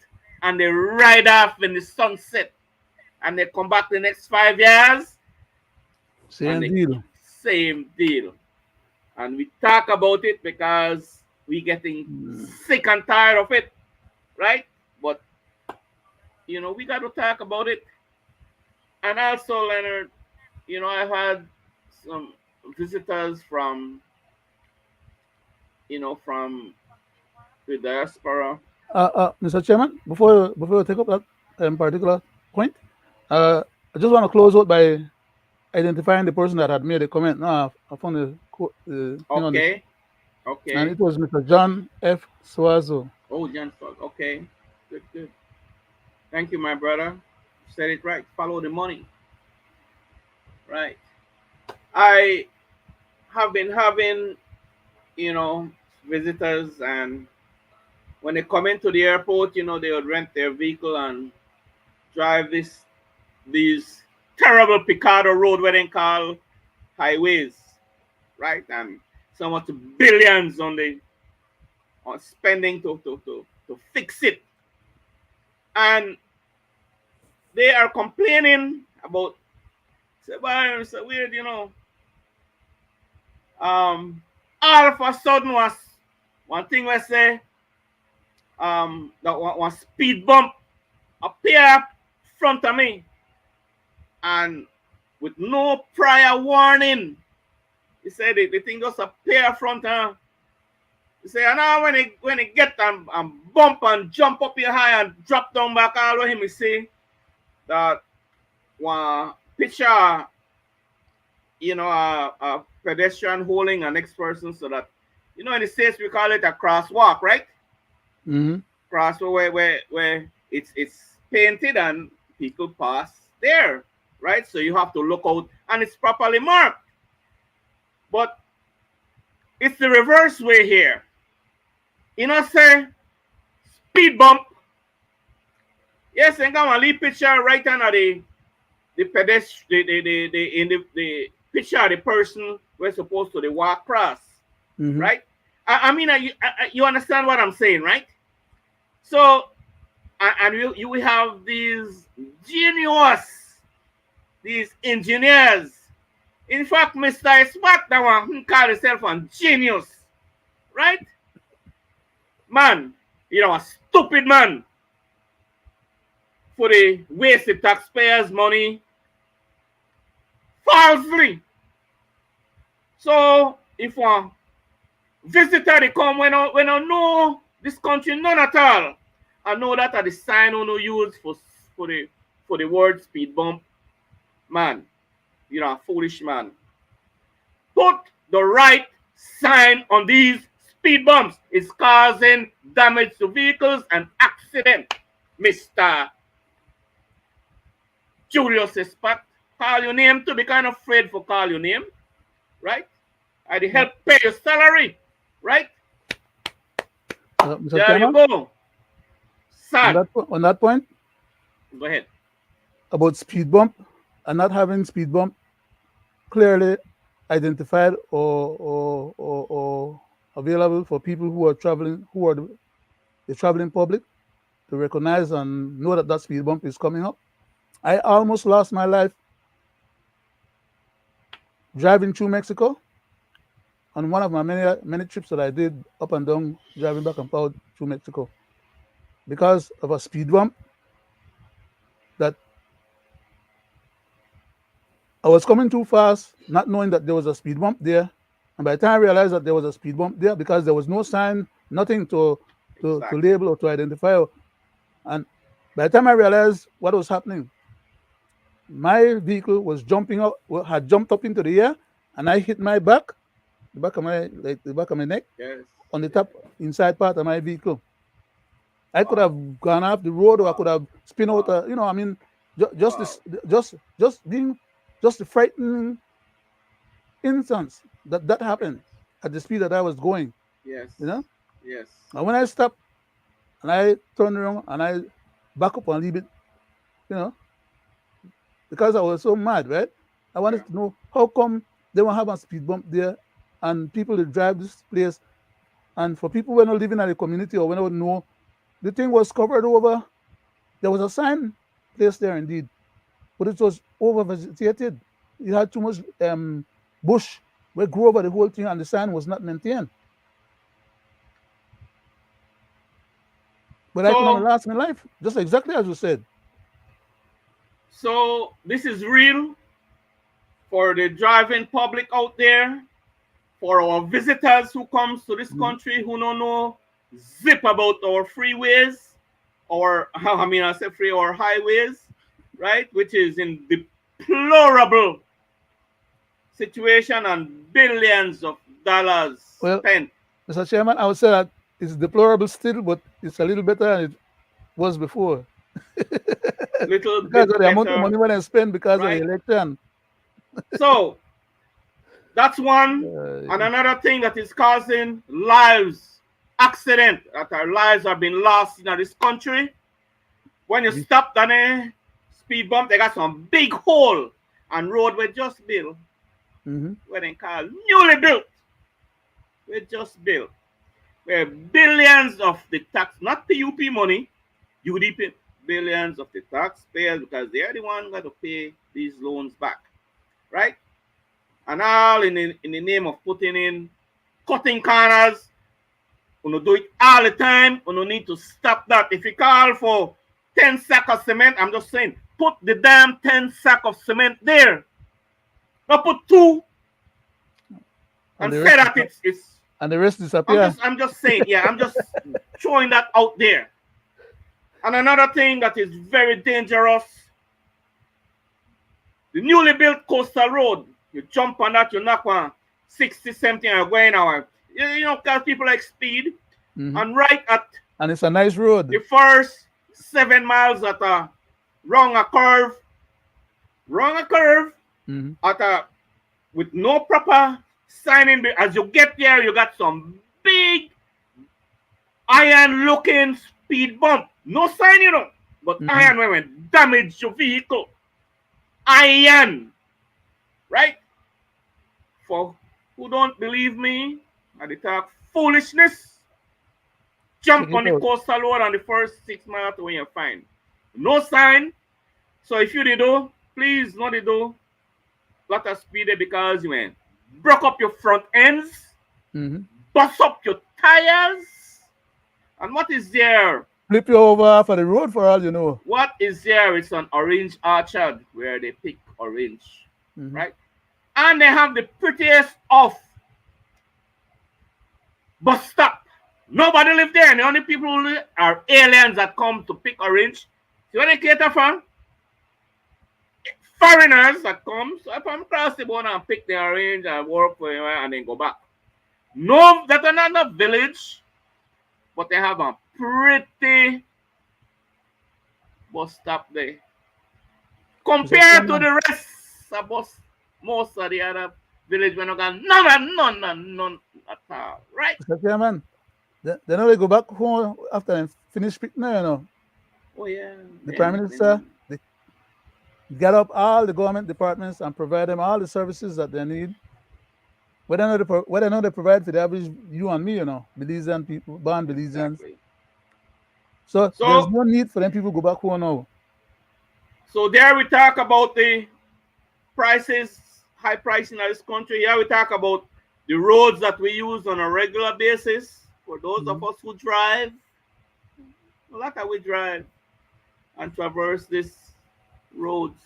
and they ride off in the sunset and they come back the next 5 years and Same they deal. same deal. And we talk about it because we getting Mm. sick and tired of it, right? But we got to talk about it. And also, Leonard, I've had some visitors from the diaspora. Mr. Chairman, before you take up that particular point, I just want to close out by identifying the person that had made a comment. Now I found the thing on this, Okay, and okay. it was Mr. John F. Suazo. Oh, John Stock. Okay, good, good. Thank you, my brother. Said it right. Follow the money. Right. I have been having, you know, visitors, and when they come into the airport, they would rent their vehicle and drive these terrible Picado road, where they call highways, right? And so much billions on spending to fix it. And they are complaining about, say, "Why it's so weird, all of a sudden was one thing we say, that one speed bump appear front of me, and with no prior warning. He said the thing just appear front of. He say, and now when it get and bump and jump up here high and drop down back all over him, he say that one picture, a pedestrian holding a next person, so that, in the States we call it a crosswalk, right? Mm-hmm. Crosswalk where it's painted and people pass there, right? So you have to look out and it's properly marked. But it's the reverse way here. Say speed bump. Yes, and come and leave picture right under the pedestrian, the picture of the person we're supposed to the walk across, Mm-hmm. right? I mean, you understand what I'm saying, right? So, and you will have these engineers. In fact, Mr. Smart, that one who call himself a genius, right? Man, a stupid man for the wasted taxpayers' money falsely. So, if one visitor they come when I know this country none at all, I know that are the sign on no use for the word speed bump, man. A foolish man. Put the right sign on these speed bumps. It's causing damage to vehicles and accident. Mr. Julius Espat, call your name to be kind of afraid for call your name, right? I did Yeah. help pay your salary, right? Mr. There you Chairman, go. on Sad. that point Go ahead. about speed bump and not having speed bump clearly identified or available for people who are traveling, who are the traveling public, to recognize and know that that speed bump is coming up. I almost lost my life driving through Mexico on one of my many trips that I did up and down, driving back and forth through Mexico, because of a speed bump that I was coming too fast, not knowing that there was a speed bump there. And by the time I realized that there was a speed bump there, because there was no sign, nothing to Exactly. label or to identify, and by the time I realized what was happening, my vehicle was jumping up, had jumped up into the air, and I hit my back, the back of my neck, Yes. on the Yes. top inside part of my vehicle. I could Wow. have gone off the road, or I Wow. could have spin out. Wow. I mean, just Wow. this, just being, just the frightening instance that Yes. happened at the speed that I was going. Yes. You know, Yes. and when I stopped and I turned around and I back up a little bit, you know, because I was so mad, right? I Yeah. wanted to know how come they won't have a speed bump there, and people that drive this place And for people when not living in the community or when don't know, the thing was covered over. There was a sign placed there indeed, but it was over vegetated. It had too much bush where grew over the whole thing, and the sign was not maintained. But I could have So, lost my life, just exactly as you said. so this is real for the driving public out there, for our visitors who comes to this Mhm. country who don't know zip about our freeways, or I mean I say free or highways, right? Which is in deplorable situation and billions of dollars Well, spent. Mr. Chairman, I would say that it's deplorable still, but it's a little better than it was before. Little Because of bit the amount of better, money when I spend because of the right? election. So that's one. And Uh, another thing that is causing lives, accident, that our lives have been lost in this country. When you stop down a speed bump, they got some big hole and road we just built, mm-hmm. what they call newly built. We just built. Where billions of the tax, not PUP money, UDP, billions of the taxpayers, because they're the ones got to pay these loans back, right? And all in the name of putting in cutting corners. We do it all the time. We need to stop that. If you call for 10 sack of cement, I'm just saying, put the damn 10 sack of cement there. Not put two and and the say rest that it's and the rest disappear. I'm just saying, yeah, I'm just throwing that out there. And another thing that is very dangerous, the newly built coastal road. You jump on that, you knock on 60, 70 and you're going hour. You know, because people like speed. Mm-hmm. And right at And it's a nice road. the first 7 miles at a wrong a curve, Mm-hmm. at a with no proper signing. As you get there, you got some big iron looking speed bump. No sign, you know, but Mm-hmm. iron when damage your vehicle. Iron, right? For who don't believe me, I talk foolishness. Check Jump it on the out. coastal road on the first 6 miles when you're fine. No sign. So if you did do, please not did do. Lot of speed because you went broke up your front ends, Mm-hmm. bust up your tires. And what is there? Flip you over for the road for all you know. What is there? It's an orange orchard where they pick orange, Mm-hmm. right? And they have the prettiest of bus stop. Nobody live there. And the only people who live are aliens that come to pick orange. See where they cater from? Foreigners that come. So if I'm across the border and pick the orange and work for you and then go back. No, that's another village, but they have a pretty bus stop there. Mr. Compared to Chairman, the rest of bus, most of the other village when you got none at all. Right? Mr. Chairman, they know they go back home after they finish picking, you know. Oh yeah. The Prime Minister, they get up all the government departments and provide them all the services that they need. Whether they provide for the average you and me, you know, Belizean people, born Belizeans. Exactly. So there's So no need for them people to go back home now. so there we talk about the prices, high pricing in this country. Here we talk about the roads that we use on a regular basis. For those of Mhm. us who drive, a lot of we drive and traverse these roads.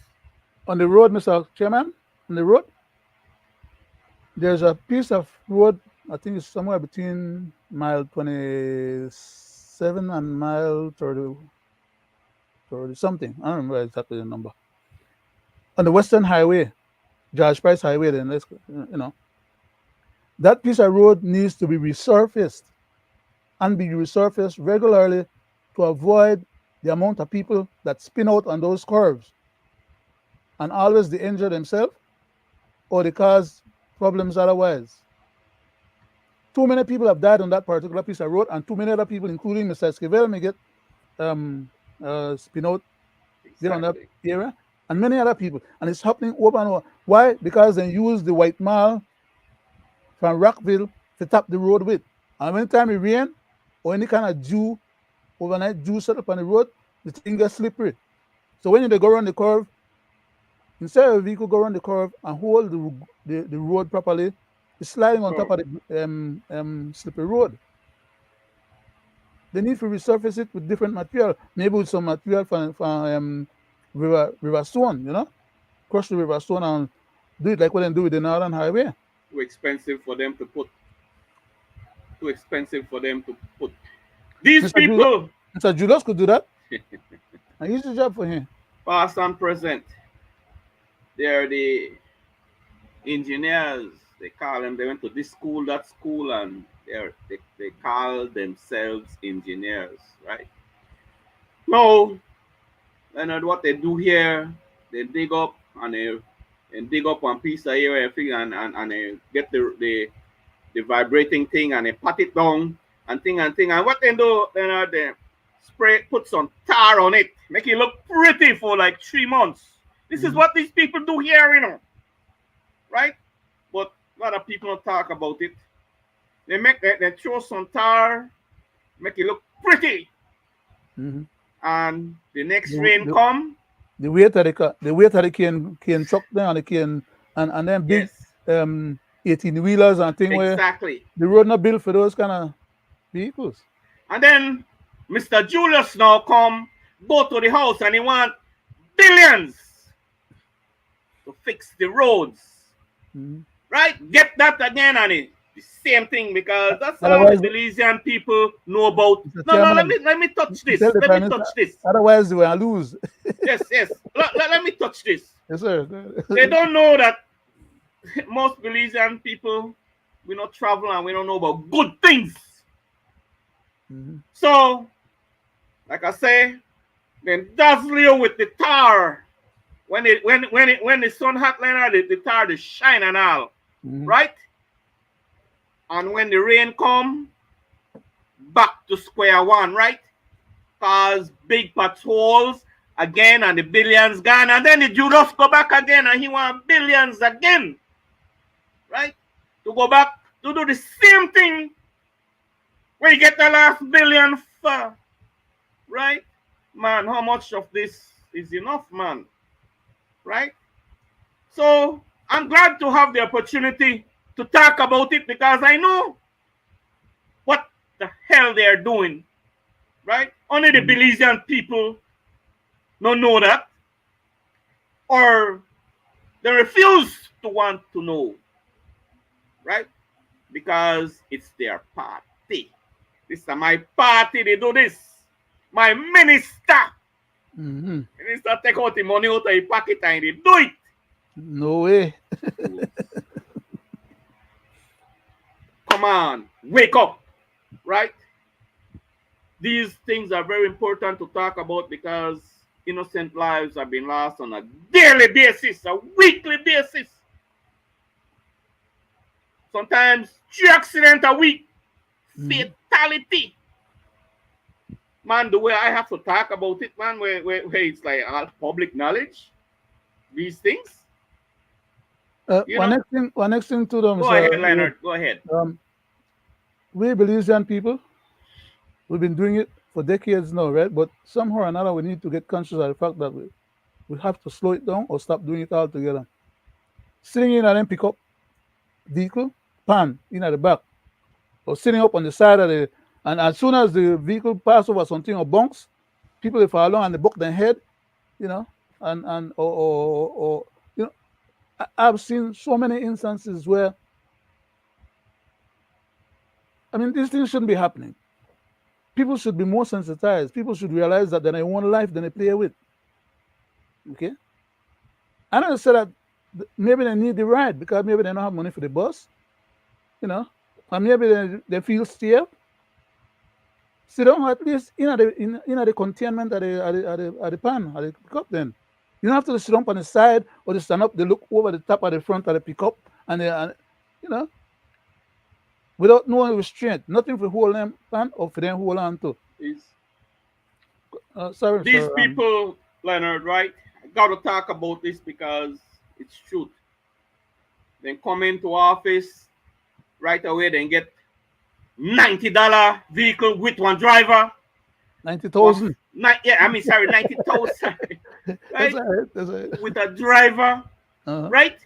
On the road, Mr. Chairman, on the road, there's a piece of road, I think it's somewhere between mile 27 and mile 30, 30 something. I don't remember exactly the number. On the Western Highway, George Price Highway, then that piece of road needs to be resurfaced and be resurfaced regularly to avoid the amount of people that spin out on those curves and always they injure themselves or they cause problems otherwise. Too many people have died on that particular piece of road, and too many other people, including Mr. Esquivel, may get um, spin out there on that Exactly. area, and many other people. And it's happening over and over. Why? Because they use the white mall from Rockville to tap the road with. And when time it rain or any kind of dew, overnight dew set up on the road, the thing gets slippery. So when they go around the curve, instead of a vehicle go around the curve and hold the road properly, it's sliding on top So of the slippery road. They need to resurface it with different material, maybe with some material from river stone, crush the river stone and do it like what they do with the Northern Highway. too expensive for them to put. Too expensive for them to put. These Mr. Julius, people, Mr. Julius could do that. And easy job for him. past and present, they're the engineers. They call them. They went to this school, that school, and they call themselves engineers, right? No, Leonard, what they do here, they dig up and dig up one piece of area and they get the vibrating thing and they pat it down and thing. And what they do, they put some tar on it, make it look pretty for like 3 months. This is what these people do here, right? But a lot of people don't talk about it. They throw some tar, make it look pretty, Mm-hmm. and the next The, rain the, come. the weight of the can truck down the can and then big Yes, 18 wheelers and thing where exactly. the road not built for those kind of vehicles. And then Mr. Julius now come, go to the house and he want billions to fix the roads. Mm-hmm. Right? Get that again and it the same thing because that's all the Otherwise, Belizean people know about. Mr. No, no, Chairman, let me touch you tell this. the Let Prime me Minister, touch this. otherwise they will lose. Yes, yes. Let me touch this. Yes, sir. They don't know that most Belizean people, we not travel and we don't know about good things. Mm-hmm. So, like I say, then dazzle you with the tar. When the sun hot liner, the tar they shine and all. Mm-hmm. Right? And when the rain come, back to square one, right? Cause big potholes again and the billions gone. And then the Judas go back again and he want billions again. Right? To go back to do the same thing where you get the last billion for. Right? Man, how much of this is enough, man? Right? So I'm glad to have the opportunity to talk about it because I know what the hell they're doing. Right? Only the Belizean people don't know that. Or they refuse to want to know. Right? Because it's their party. This is my party, they do this. My minister. Mm-hmm. Minister take out the money out of his pocket and they do it. No way. Come on, wake up. Right? These things are very important to talk about because innocent lives have been lost on a daily basis, a weekly basis. Sometimes 3 accidents a week. Fatality. Man, the way I have to talk about it, man, where it's like all public knowledge, these things. One next thing to them, Go ahead, Leonard. Go ahead. We Belizean people, we've been doing it for decades now, right? But somehow or another, we need to get conscious of the fact that we have to slow it down or stop doing it altogether. Sitting in an pickup vehicle, pan in at the back, or sitting up on the side of the, and as soon as the vehicle pass over something or bunks, people they fall along and they buck their head, and or I've seen so many instances where, I mean, these things shouldn't be happening. People should be more sensitized. People should realize that they're in one life than they play with. Okay? I don't say that maybe they need the ride because maybe they don't have money for the bus, and maybe they feel stale. Sit down at least in the containment at the pan, at the pickup then. You don't have to sit up on the side or to stand up, they look over the top of the front of the pickup and without no restraint, nothing for hold them pan or for them hold on to. Sorry, These sir. people, Leonard, right? I got to talk about this because it's truth. Then come into office right away, then get $90 vehicle with one driver. 90,000. Yeah, I mean, sorry, 90,000, That's right? all right. That's all right. With a driver, Uh-huh. right?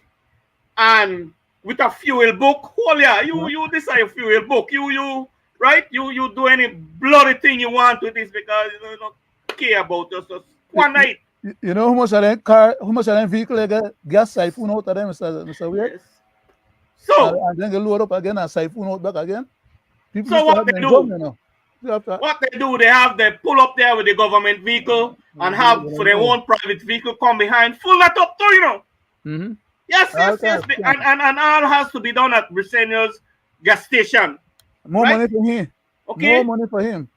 And with a fuel book. Oh yeah, Uh-huh. you decide a fuel book. You right? You do any bloody thing you want with this because you don't care about just You, one you, night. you know how much of them car, how much of them vehicle they get gas siphon out of them, Mr. Weird? Yes. So And then they load up again and siphon out back again. People so used to what have they them drum, do? you know. You have to, What they do? They pull up there with the government vehicle and have for their go. own private vehicle come behind, full that up too, you know. Mm-hmm. Yes, All yes, time. yes. And all has to be done at Brisenia's gas station, More right? money for him. More Okay. money for him.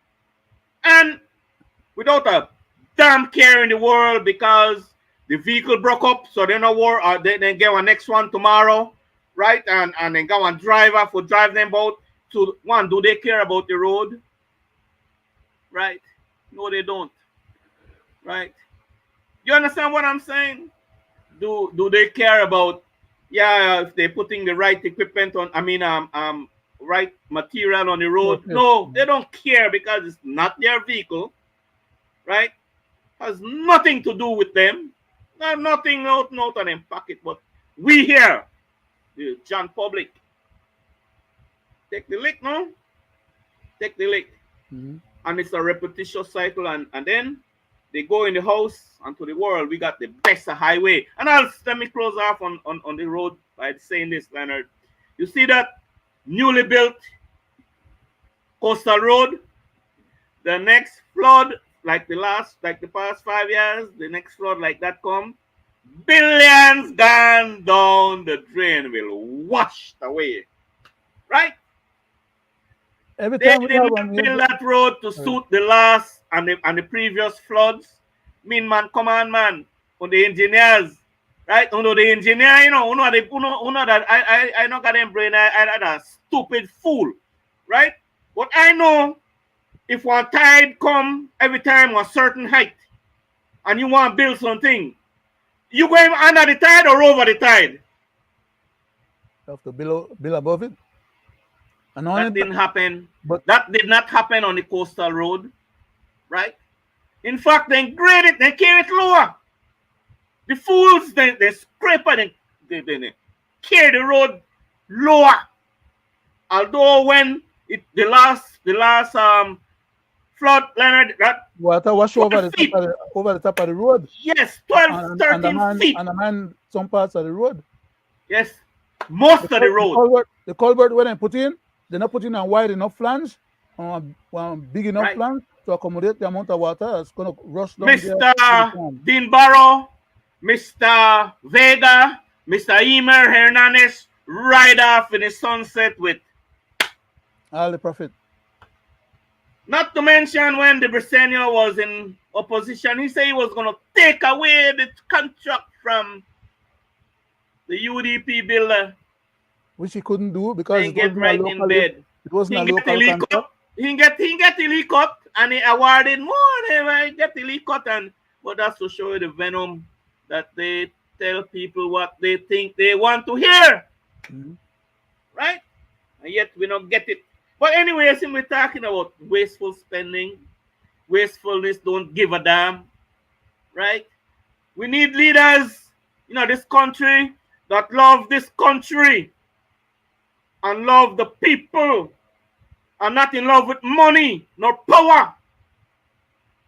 And without a damn care in the world because the vehicle broke up, so they no war. They then get a next one tomorrow, right? And then go and driver for drive them both. So one, do they care about the road, right? No, they don't, right? You understand what I'm saying? Do they care about? Yeah, if they're putting the right equipment on. I mean, right material on the Yes, road. yes. No, they don't care because it's not their vehicle, right? Has nothing to do with them. Nothing not on them pocket, but we here, the John Public, take the lick, no? Take the lick. Mm-hmm. And it's a repetitious cycle, and then they go in the house and to the world. We got the best highway. And let me close off on the road by saying this, Leonard. You see that newly built coastal road? The next flood, like the past 5 years, the next flood like that come, billions gone down the drain will wash away. Right? Every They time we did have a not major, build that road to sorry. suit the last and the previous floods. Mean man, come on man, on the engineers. Right? Uno the engineer, uno that I not got them brain, I a stupid fool. Right? But I know if one tide come every time a certain height and you want to build something, you going under the tide or over the tide? You have to build above it. And only That that, didn't happen. but That did not happen on the coastal road, right? In fact, they grade it, they carry it lower. The fools, they scrape it, they carry the road lower. Although when the last flood, Leonard, that water wash 12 feet, over the top of the road. yes, 12, And the 13 man feet, and the man some parts of the road. yes, most of the road, The culvert when they put in, they're not putting a wide enough flange, one big enough right? flange to accommodate the amount of water that's gonna rush down there Mr. to the farm. Dean Barrow, Mr. Vega, Mr. Emer Hernandez ride off in the sunset with. All the profit. Not to mention when the Brisenia was in opposition, he said he was going to take away the contract from the UDP builder. Which he couldn't do because Then get right in bed. it wasn't a He get the local leak contract. cut. He get the leak cut and he awarded more. He get the leak cut and but that's to show you the venom that they tell people what they think they want to hear. Mm-hmm. Right? And yet we don't get it. But anyway, I think we're talking about wasteful spending. Wastefulness don't give a damn. Right? We need leaders, this country that love this country and love the people and not in love with money nor power.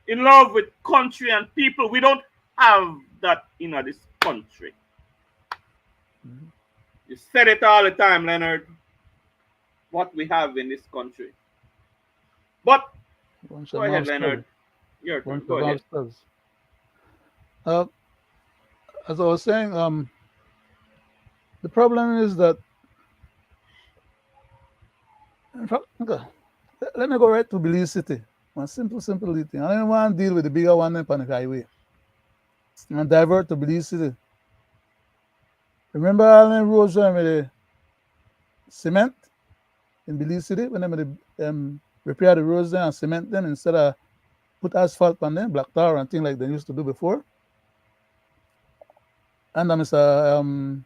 In love with country and people. We don't have that in this country. Mm-hmm. You said it all the time, Leonard. What we have in this country. But go ahead, Leonard. Your turn. Go ahead. As I was saying, the problem is that, in fact, okay, let me go right to Belize City. One simple thing. I don't want to deal with the bigger one on the highway. And divert to Belize City. Remember all the roads with the cement in Belize City when they repair the roads there and cement them instead of put asphalt on them, black tar and things like they used to do before. And Mr.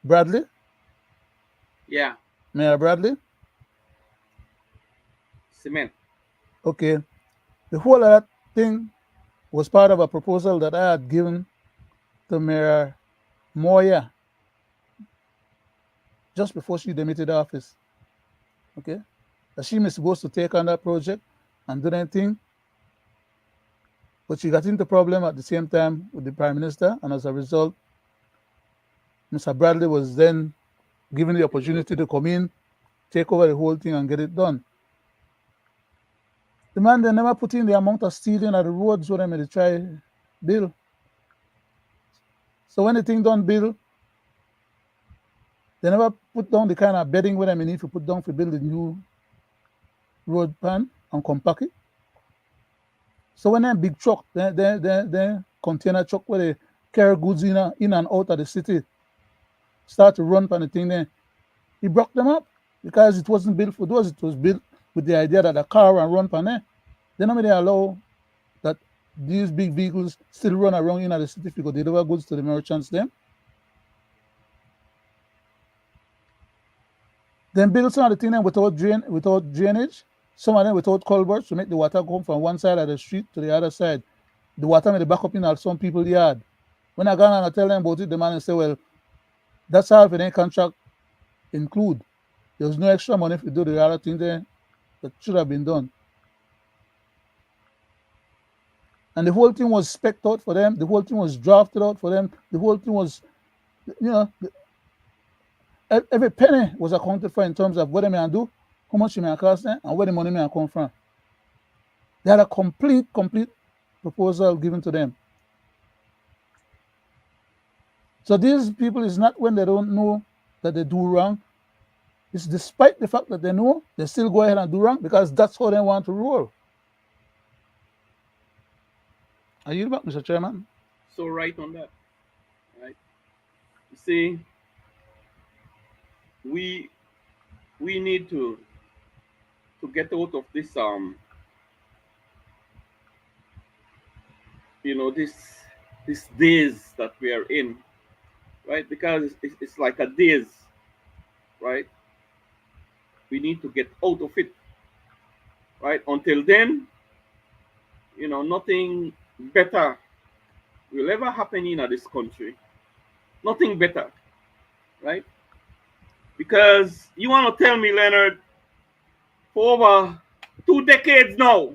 Bradley. Yeah. Mayor Bradley. cement. Okay, the whole of that thing was part of a proposal that I had given to Mayor Moya just before she demitted office. Okay, that she was supposed to take on that project and do anything, but she got into problem at the same time with the Prime Minister, and as a result, Mr. Bradley was then given the opportunity to come in, take over the whole thing, and get it done. The man they never put in the amount of steel in at the roads where they try build. So when the thing done build, they never put down the kind of bedding where they need to put down to build a new road pan and compact it. So when that big truck, the container truck where they carry goods in and out of the city, start to run on the thing there, he broke them up because it wasn't built for those. It was built with the idea that a car and run on there. They normally allow that these big vehicles still run around in the city because they deliver goods to the merchants them. Then build some of the thing then without drainage, some of them without culverts to make the water come from one side of the street to the other side. The water may back up in some people's yard. When I go and I tell them about it, the man say, well, that's how if any contract include. There's no extra money if you do the other thing there that should have been done. And the whole thing was spec'd out for them. The whole thing was drafted out for them. The whole thing was, every penny was accounted for in terms of what they may do, how much it may cost them, and where the money may come from. They had a complete proposal given to them. So these people is not when they don't know that they do wrong. It's despite the fact that they know, they still go ahead and do wrong because that's how they want to roll. Are you back, Mr. Chairman? So right on that. Right. You see, we we need to get out of this this daze that we are in, right? Because it's like a daze, right? We need to get out of it, right? Until then, nothing better will ever happen in this country. Nothing better, right? Because you want to tell me, Leonard, for over 2 decades now,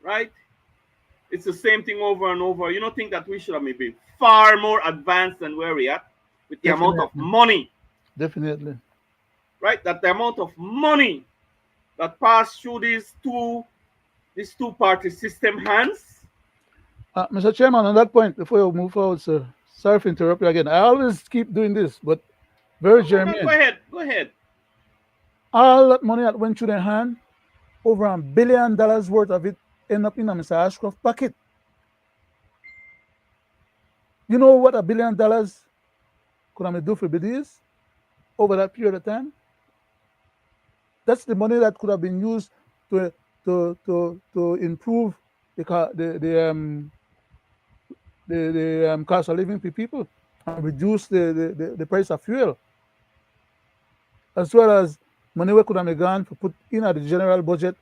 right? It's the same thing over and over. You don't think that we should have maybe far more advanced than where we are with the amount of money, Definitely. right? That the amount of money that passed through these two-party system hands. Mr. Chairman, on that point, before you move forward, sir, sorry for interrupting again. I always keep doing this, but very No, germane. go ahead. All that money that went through their hand, over $1 billion worth of it end up in a Mr. Ashcroft pocket. You know what $1 billion could I do for Belize over that period of time? That's the money that could have been used to improve the cost of living for people and reduce the price of fuel, as well as money we could have gone to put in at the general budget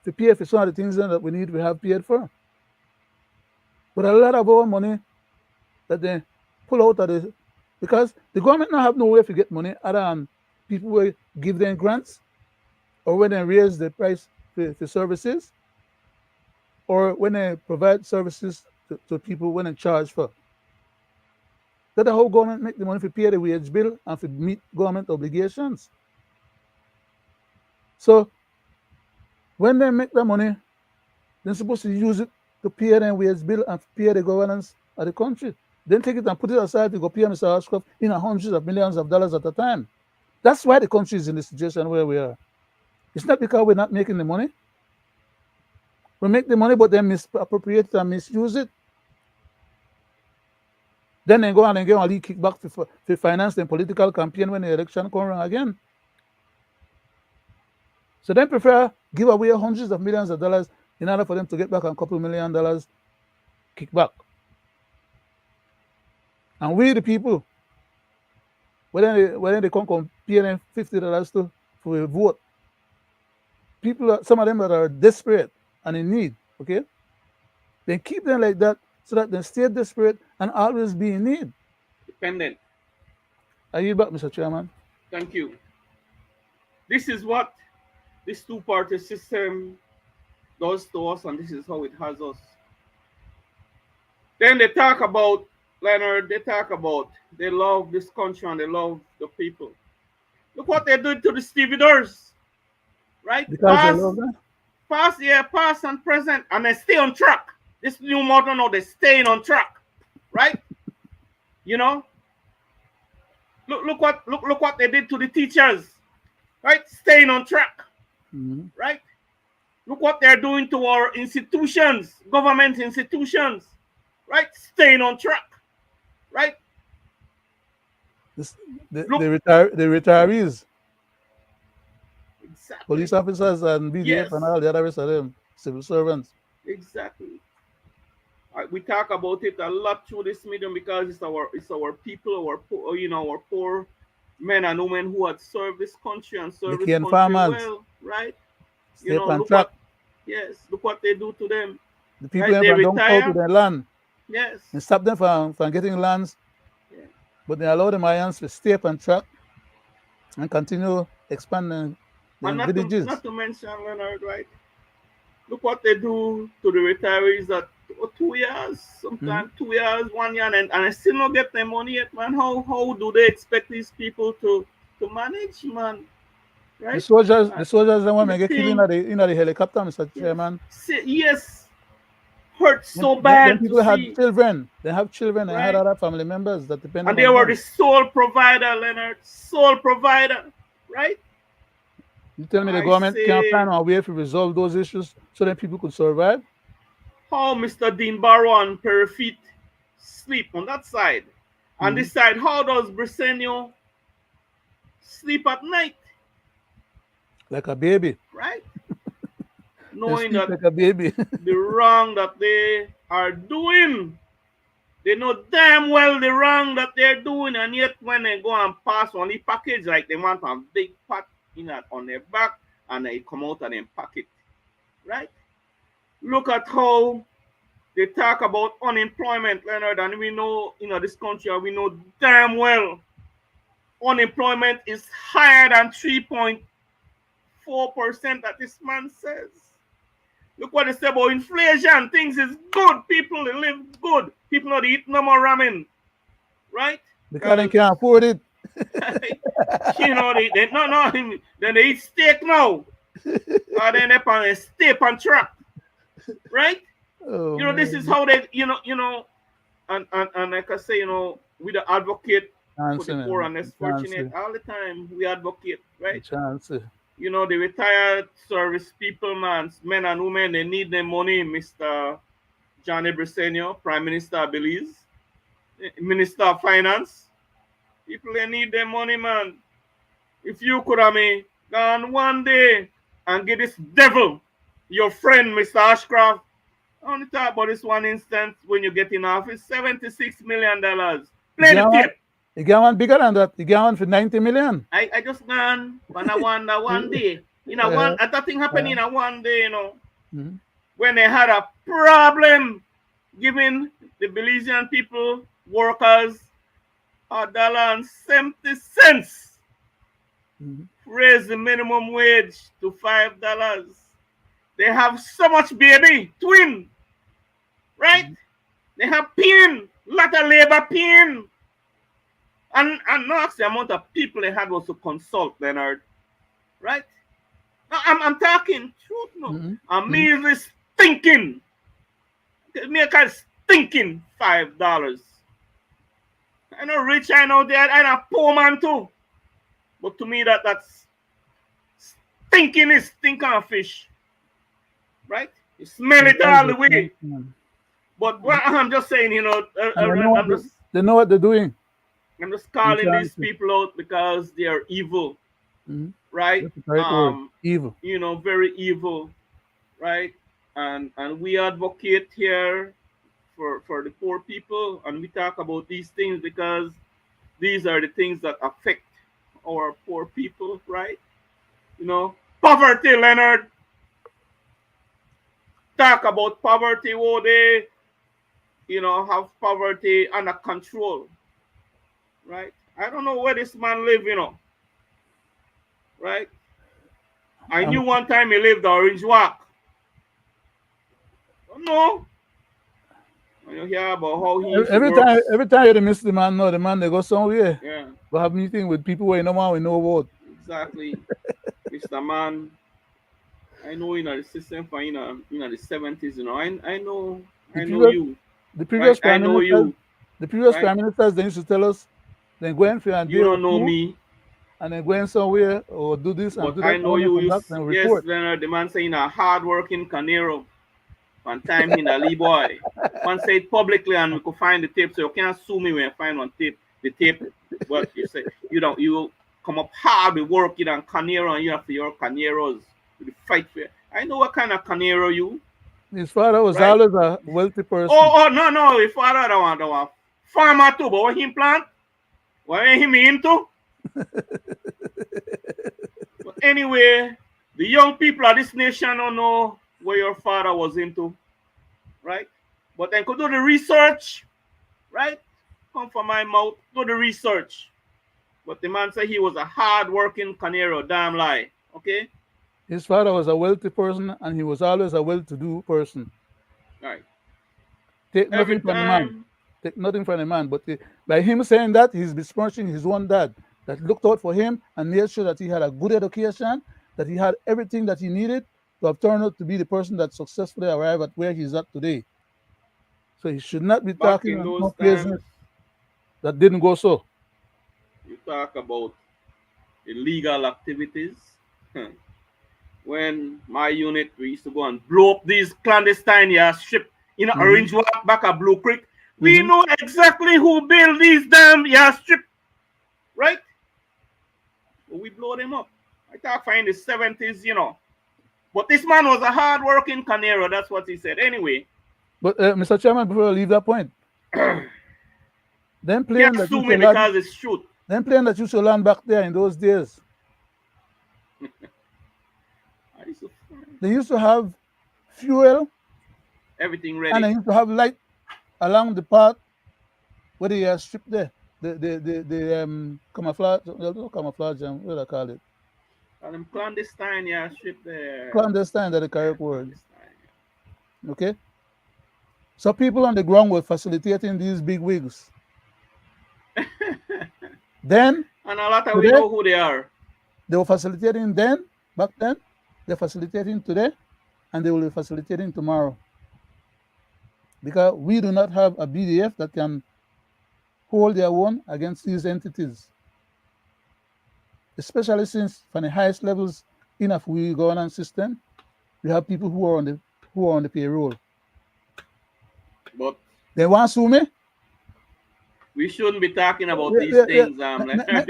to pay for some of the things that we need we have paid for. But a lot of our money that they pull out of the, because the government now have no way to get money other than people will give them grants, or when they raise the price for services, or when they provide services to people when they charge for. That the whole government make the money to pay the wage bill and to meet government obligations. So when they make the money, they're supposed to use it to pay their wage bill and pay the governance of the country. Then take it and put it aside to go pay Mr. Ashcroft in hundreds of millions of dollars at a time. That's why the country is in the situation where we are. It's not because we're not making the money. We make the money, but they misappropriate it and misuse it. Then they go and get only kickback to finance the political campaign when the election come around again. So they prefer give away hundreds of millions of dollars in order for them to get back a couple $1 million kickback. And we the people, when they come pay them $50 for a vote, people, some of them that are desperate and in need, okay, then keep them like that so that they stay desperate and always be in need. Dependent. Are you back, Mr. Chairman? Thank you. This is what this two-party system does to us, and this is how it has us. Then they talk about, Leonard, they talk about they love this country and they love the people. Look what they did to the stevedores, right? Because they love them. Past, yeah, past and present, and they stay on track. This new model, no, they're staying on track, right? You know, look what they did to the teachers, right? Staying on track, right? Look what they're doing to our institutions, government institutions, right? Staying on track, right? This, Look, the retirees, exactly. police officers and BDF Yes, and all the other rest of them, civil servants. exactly. We talk about it a lot through this medium because it's our people, our poor, our poor men and women who had served this country and The served this Ken country farmers well, right? stay on Look track. what, yes, look what they do to them, The people right? them They from down south to retire, their land yes, and stop them from getting lands, yeah. but they allow the Mayans to stay on track and continue expanding And the not villages. to mention, Leonard, right? Look what they do to the retirees that 2 years, Mhm. sometimes 2 years, 1 year, and I still not get their money yet, man. How do they expect these people to manage, man? Right? The soldiers, the And one the may get killed thing, in the helicopter, Mr. yes, Chairman. yes, hurts Them, so them bad to people had see, children. They have children and had right? other family members that depending And they on were the them. sole provider, Leonard, sole provider, right? You tell me the I government can't say, find a way to resolve those issues so that people could survive? how Mr. Dean Barrow and Perifit sleep on that side. On Mhm. this side, how does Briseño sleep at night, Like a baby. right? They Knowing sleep that like a baby. the wrong that they are doing, they know damn well the wrong that they're doing, and yet when they go and pass on the package, like they want a big pot on their back, and they come out and then pack it, right? Look at how they talk about unemployment, Leonard, and we know, this country, and we know damn well unemployment is higher than 3.4% that this man says. Look what they say about inflation. Things is good. People they live good. People not eat no more ramen, right? Because they Because can't afford it. they no, then they eat steak now. Or then they on a steak on track, right? Oh This is man. how they and like I say, we the advocate for Chance, the poor man. and less Chance. fortunate all the time. We advocate, right? Chance. The retired service people, man, men and women, they need their money, Mr. Johnny Briseño, Prime Minister of Belize, Minister of Finance. People, they need their money, man. If you could have me gone one day and get this devil, your friend, Mr. Ashcroft, I want to talk about this one instance when you get in office, $76 million. You Play the get one, tape. you get one bigger than that. You get one for 90 million. I just gone on one day. Uh, That thing happened uh, in a one day, mhm. when they had a problem giving the Belizean people, workers, $1.70. Mhm. Raise the minimum wage to $5. They have so much baby, twin, right? Mhm. They have pain, lot of labor pain. And not the amount of people they had was to consult, Leonard, right? No, I'm talking truth now. Mhm. I'm Mhm. merely stinking. Me a kind of stinking $5. I know rich, I know that, I know poor man too. But to me that's stinking is stinking of fish, right? You smell It's it all all the good, way. man. But what I'm just saying, And they know what they know what they're doing. I'm just You calling can't these say. people out because they are evil, Mhm. right? That's the right word. Evil. Very evil, right? And we advocate here for the poor people, and we talk about these things because these are the things that affect our poor people, right? You know, Poverty, Leonard. Talk about poverty, how they, have poverty under control, right? I don't know where this man live, right? I Um, knew one time he lived Orange Walk. Don't know. When you hear about how he used to every work, time, every time you miss the man, no, the man they go somewhere, yeah, go have meeting with people where no man we know about. exactly. Mr. Man, I know the system for the 70s, The I know previous, you, the right? previous I prime know ministers, you, the previous right? prime ministers, they used to tell us, then go in for a day You or don't know two, me, and then go in somewhere or do this and but do that, I and know when they you. come back, then Yes, report. Leonard, the man saying a hard-working canero. One time in a Lee boy. Man say it publicly and we could find the tape, so you can't sue me when you find one tape. The tape, what you say, you come up hard with work, and canero, and you have for your caneros, you fight for it. I know what kind of canero you, His father was right? always a wealthy person. Oh, no, if father don't want farmer too, but what him plant? What him into? But anyway, the young people of this nation don't know what your father was into, right? But then could do the research, right? Come from my mouth, do the research. But the man said he was a hard-working canero, damn lie. Okay? His father was a wealthy person, and he was always a well-to-do person. All right. Take Every nothing from the man. time, Take nothing from the man. But by him saying that, he's besmirching his one dad that looked out for him and made sure that he had a good education, that he had everything that he needed to have turned out to be the person that successfully arrived at where he's at today. So he should not be back talking in those no business times, that didn't go so. you talk about illegal activities. When my unit, we used to go and blow up these clandestine ship in Mm-hmm. Orange Walk back at Blue Creek. We Mm-hmm. know exactly who built these damn strip, right? But we blow them up. I talk for in the 70s. But this man was a hard-working canero. That's what he said. Anyway, But Mr. Chairman, before I leave that point, them can't playing that sue used me to land, because it's truth. them playing that used to land back there in those days, I used to find they used to have fuel everything and they ready. used to have light along the path where they strip there. The camouflage, no camouflage, what do I call it? And them clandestine strip there. Clandestine, that the Yeah, correct word. clandestine. Okay, so people on the ground were facilitating these big wigs. Then And a lot of we today know who they are. they were facilitating back then, they're facilitating today, and they will be facilitating tomorrow because we do not have a BDF that can hold their own against these entities, especially since from the highest levels in a free governance system, we have people who are on the payroll. But They want to sue me. we shouldn't be talking about Yeah, these yeah, yeah. things,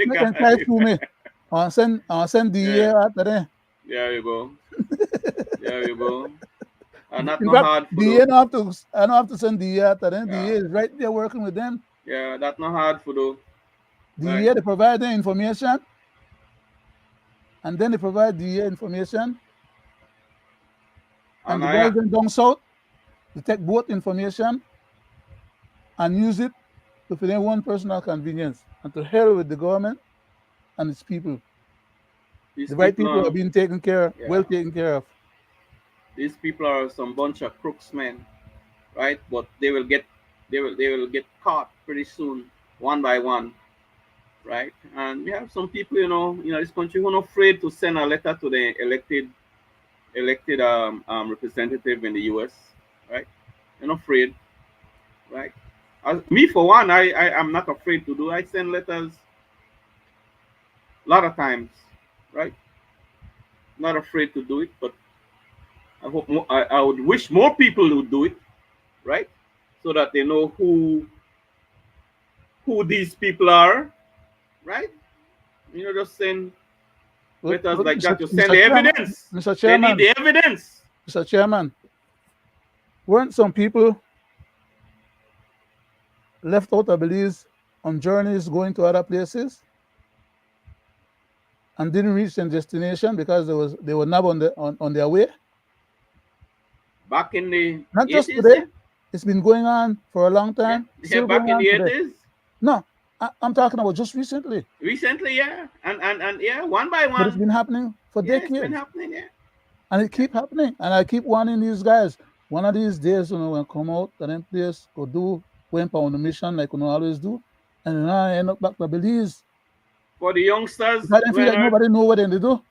Make them try to sue me. I'll send yeah, DEA after them. there you go. There you go. And that's In not fact, hard for DEA do. don't have to. I don't have to send DEA after them. Yeah, DEA is right there working with them. yeah, that's not hard for do. Right. DEA they provide them information, and then they provide DEA information, and And the I guys in down south they take both information and use it to for their one personal convenience and to hell with the government and its people. these The right people people are are being taken care, yeah, well taken care of. these people are some bunch of crooks, man, right? But they will get caught pretty soon, one by one, right? And we have some people, this country who are not afraid to send a letter to the elected representative in the U.S., right? They're not afraid, right? Me for one, I am not afraid to do. I send letters a lot of times, right? Not afraid to do it, but I would wish more people would do it, right? So that they know who these people are, right? Just send letters like Mr. that. You send Mr. the Chairman, evidence. Mr. They need Chairman, the evidence. Mr. Chairman, weren't some people left out of Belize on journeys going to other places, and didn't reach their destination because they were not on their way. Back in the Not just 80s, today. yeah. It's been going on for a long Yeah, time. yeah, Still back going in on the today. 80s. No, I'm talking about just recently, Recently, yeah. And yeah, one by but it's one. been happening for Yeah, it's been decades, happening, yeah. and it Yeah. keep happening. And I keep warning these guys. One of these days, when come out and then place go do went on the mission like we always do, and then I end up back to Belize For the youngsters, because I feel like Leonard, nobody know what they do.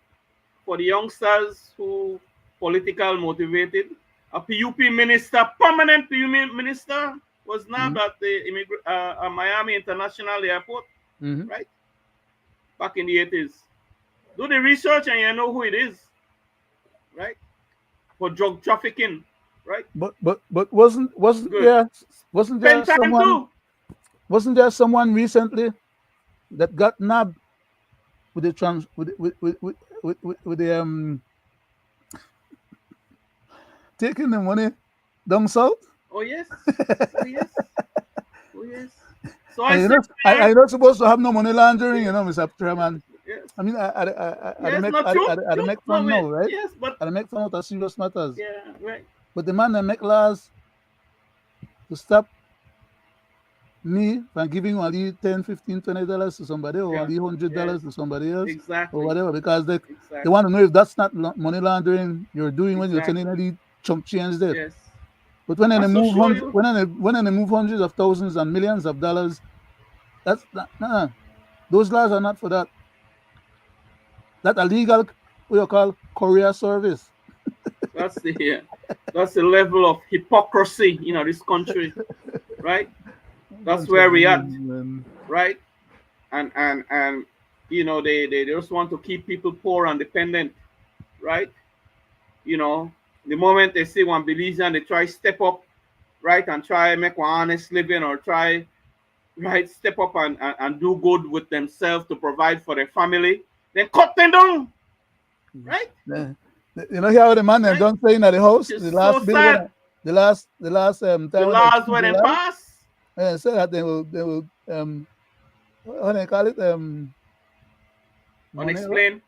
for the youngsters who political motivated, a PUP minister, permanent PUP minister, was nabbed Mm-hmm. at the Miami International Airport, Mm-hmm. right? Back in the 80s. Do the research and you know who it is, right? For drug trafficking, right? But wasn't Good. there Spend time someone too. wasn't there someone recently that got nabbed with the trans with the taking the money down south? Oh yes. Oh yes. Oh yes. So I And said, I not supposed to have no money laundering, yes, Mr. Chairman. yes, I mean, I yes, not true, I true. make No, fun wait, now, right? yes, but I make fun out of serious matters. yeah, right. But the man that make laws to stop me from giving only 10, 15, $20 to somebody or Yeah, only hundred yes, dollars to somebody else or exactly, whatever, because they exactly, want to know if that's not money laundering you're doing when you're sending exactly. any chump change there. Yes. But when they That's to move show you. when they move hundreds of thousands and millions of dollars, that's not, nah, those laws are not for that. That illegal what you call courier service. That's the that's the level of hypocrisy, this country, right? That's Bunch of where we at, men. right? And they just want to keep people poor and dependent, right? You know, the moment they see one Belizean, they try step up, right, and try make one honest living or try right step up and do good with themselves to provide for their family, then cut them down, right? Yeah. How the man them Right? done saying at the Which house, is the so last bill when sad. the last The time when they laws choose when the they law, pass, said that they will how they call it money unexplained,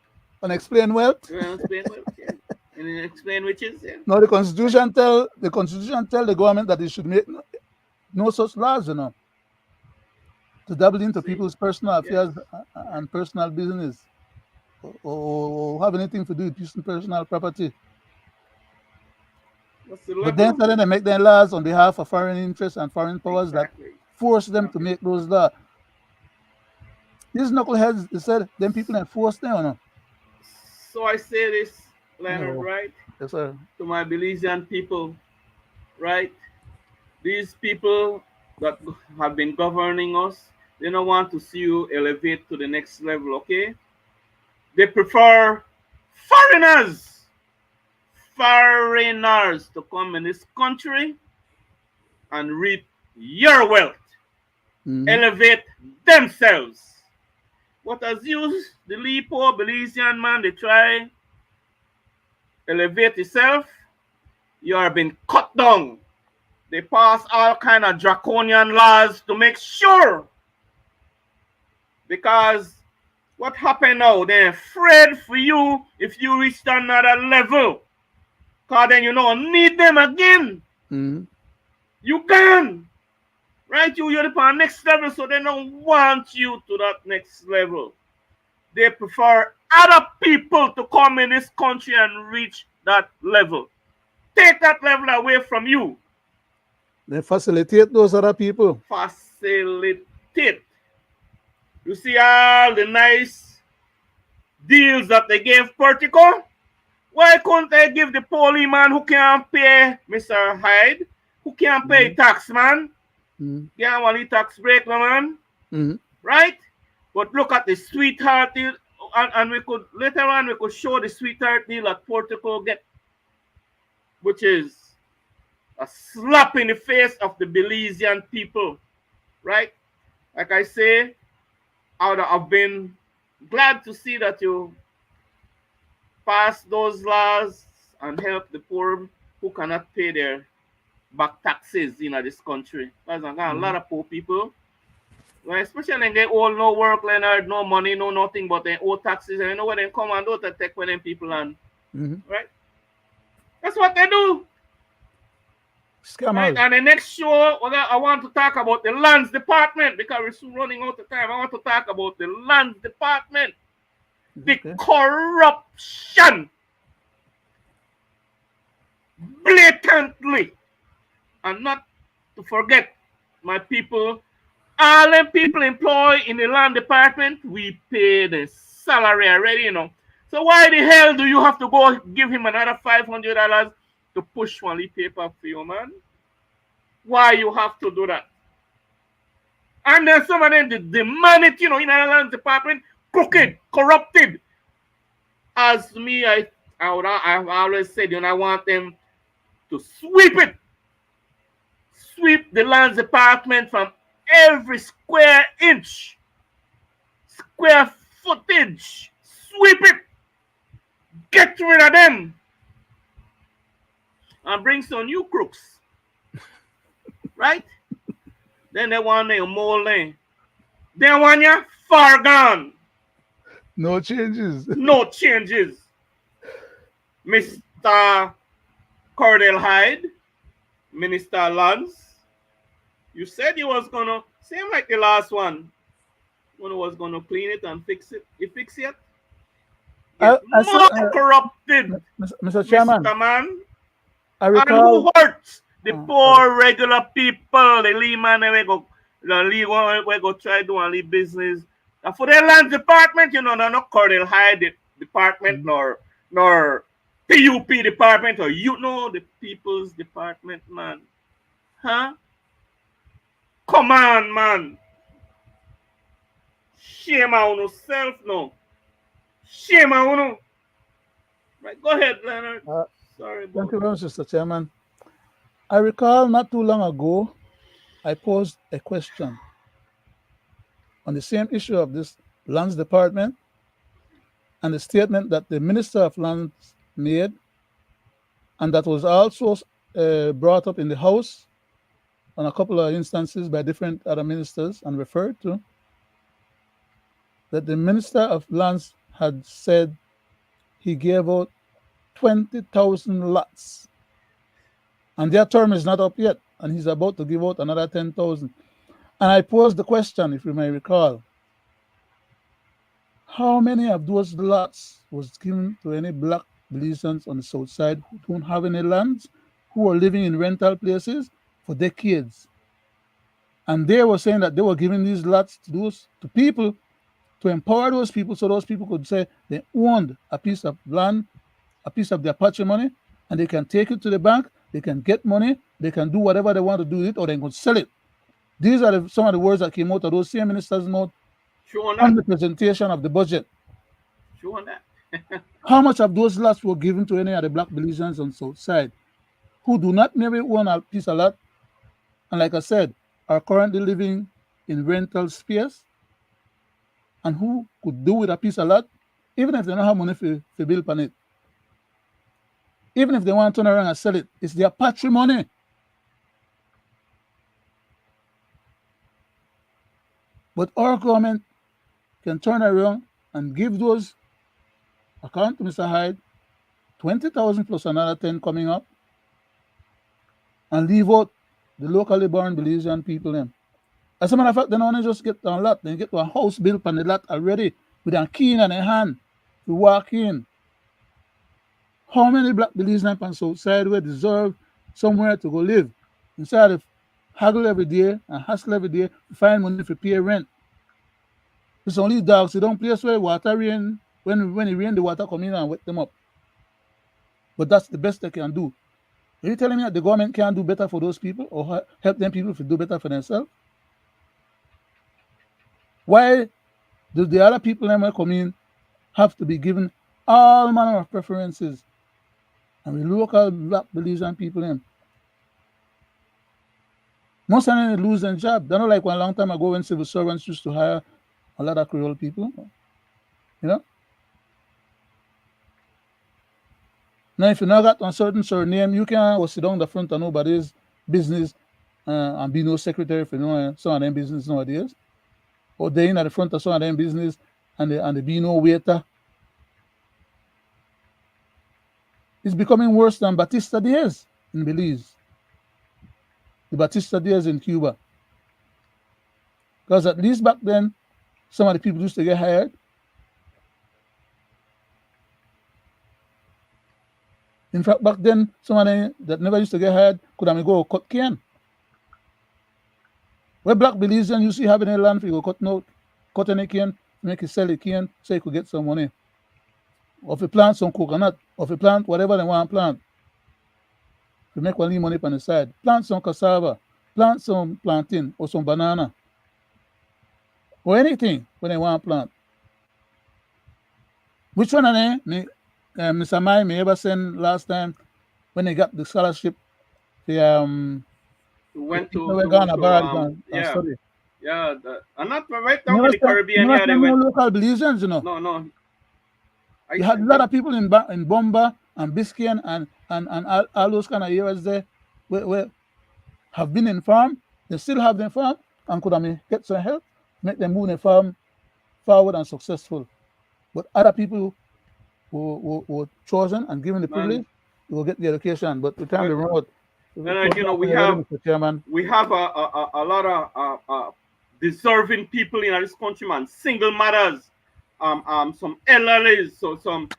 unexplained wealth. unexplained wealth, yeah. And then explain riches, yeah. Now the constitution tell the government that they should make no such laws, to dabble into See? people's personal Yes. affairs and personal business or have anything to do with personal property. What's the But then level? suddenly they make their laws on behalf of foreign interests and foreign powers that Exactly. force them to Exactly. make those laws. These knuckleheads, they said, them people that force them, So I say this, Leonard, No. right? Yes, sir. To my Belizean people, right? These people that have been governing us, they don't want to see you elevate to the next level, okay? They prefer foreigners, foreigners to come in this country and reap your wealth, Mm-hmm. elevate themselves. What has used the Lipo Belizean man, they try elevate yourself, you are being cut down. They pass all kind of draconian laws to make sure, because what happened now, they're afraid for you if you reach another level, because then you don't need them again. Mm-hmm. You can, right? You're on next level, so they don't want you to that next level. They prefer other people to come in this country and reach that level. Take that level away from you. They facilitate those other people. Facilitate. You see all the nice deals that they gave Portico? Why couldn't they give the poly man who can't pay, Mr. Hyde, who can't pay tax, man? Mm-hmm. Can't want the tax break, no, man. Mm-hmm. Right? But look at the sweetheart deal, and we could later on we could show the sweetheart deal that Portico get, which is a slap in the face of the Belizean people, right? Like I say, I would have been glad to see that you pass those laws and help the poor who cannot pay their back taxes in this country. Because I got a lot of poor people Right? Especially when they all no work, Leonard, no money, no nothing, but they owe taxes, and you know what they come and do to take with them people and Mm-hmm. right? That's what they do. Right? Scammers. And the next show, I want to talk about the lands department because we're soon running out of time. I want to talk about the lands department, the Okay. corruption, blatantly, and not to forget, my people, all them people employed in the land department, we pay the salary already, you know. So why the hell do you have to go give him another $500 to push one leaf paper for you, man? Why you have to do that? And then some of them they demand it, you know, in our land department, crooked, corrupted. As me, I've always said, you know, I want them to sweep it, sweep the lands department from every square inch, square footage, sweep it, get rid of them, and bring some new crooks, right? Then they want their mole name. They want you far gone, No changes. no changes. Mr. Cordell Hyde, Minister Lance, you said you was gonna, same like the last one who was gonna clean it and fix it. You fix it? Get I said, more corrupted, Mr. Chairman, Mr. Man. I And recall. who hurts? The Sorry. poor regular people, the layman we go the league we go try do and leave business. And for the land department, you know, no not Cordell Hyde department Mhm. nor PUP department or you know the people's department, man. Huh? Come on, man. Shame on yourself no. Shame on you. Right, go ahead, Leonard. Uh, Sorry Thank about you that. very much, Mr. Chairman. I recall not too long ago, I posed a question on the same issue of this lands department and the statement that the Minister of Lands made, and that was also brought up in the House on a couple of instances by different other ministers and referred to, that the Minister of Lands had said he gave out 20,000 lots, and their term is not up yet, and he's about to give out another 10,000. And I posed the question, if you may recall, how many of those lots was given to any black Belizeans on the south side who don't have any lands, who are living in rental places for decades? And they were saying that they were giving these lots to those to people to empower those people so those people could say they owned a piece of land, a piece of their patrimony, and they can take it to the bank, they can get money, they can do whatever they want to do with it, or they can sell it. These are some of the words that came out of those same ministers' mouth Show on on that. the presentation of the budget. Show on that. How much of those lots were given to any of the black Belizeans on the south side who do not maybe own a piece of lot, and like I said, are currently living in rental space, and who could do with a piece of lot, even if they don't have money for build on it, even if they want to turn around and sell it, it's their patrimony. But our government can turn around and give those, according to Mr. Hyde, 20,000 plus another 10 coming up, and leave out the locally born Belizean people them. As a matter of fact, they don't only just get a lot, they get to a house built on the lot already with a key in their hand to walk in. How many black Belizean pans outside will deserve somewhere to go live instead of haggle every day and hustle every day to find money for pay rent? It's only dogs, they don't place where water rain, when it rain, the water come in and wet them up. But that's the best they can do. Are you telling me that the government can't do better for those people or help them people to do better for themselves? Why do the other people that come in have to be given all manner of preferences? And we local black Belizean people them, most of them lose their job. They're not like one long time ago when civil servants used to hire a lot of Creole people. You know? Now if you not got a certain surname, you can't go sit down in the front of nobody's business and be no secretary for some of them business nowadays. or they in at the front of some of them business and they be no waiter. It's becoming worse than Batista Diaz in Belize, the Batista Diaz in Cuba. Because at least back then, some of the people used to get hired. In fact, back then, some of them that never used to get hired could have go cut cane. Where black Belizean you see having a land for you go cut any cane, make it sell a cane so you could get some money. Or if you plant some coconut, or if you plant whatever they want to plant, to make one money on the side. Plant some cassava, plant some plantain or some banana, or anything when they want to plant. Which one of them, Mr. Mai, me ever send last time when they got the scholarship, We the went people were going to barrage and yeah, study. yeah, and not right You down in the Caribbean never here. They send no went. local Belizeans, No, no. You had a lot of people in Bomba and Biscayne and all those kind of areas there where have been in farm, they still have their farm and could have get some help, make them move their farm forward and successful. But other people who were chosen and given the Man, privilege will get the education. But the time they run out, Leonard, you know, we ready, have Mr. Chairman. a lot of deserving people in this country, man. Single mothers, some elderlies, so some,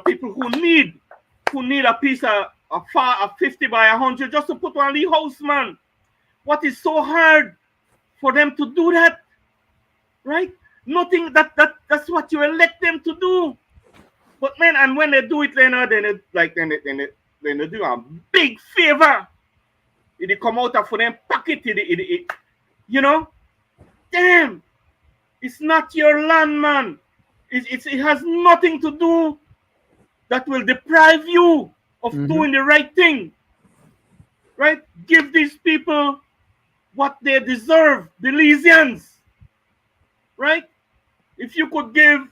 people who need a piece of a 50 by 100 just to put on the house, man. What is so hard for them to do that, right? Nothing that's what you elect them to do. But man, and when they do it, Leonard, then they do a big favor. It come out of for them pocket, you know, damn, it's not your land, man. It has nothing to do that will deprive you of doing the right thing, right? Give these people what they deserve, Belizeans, right? If you could give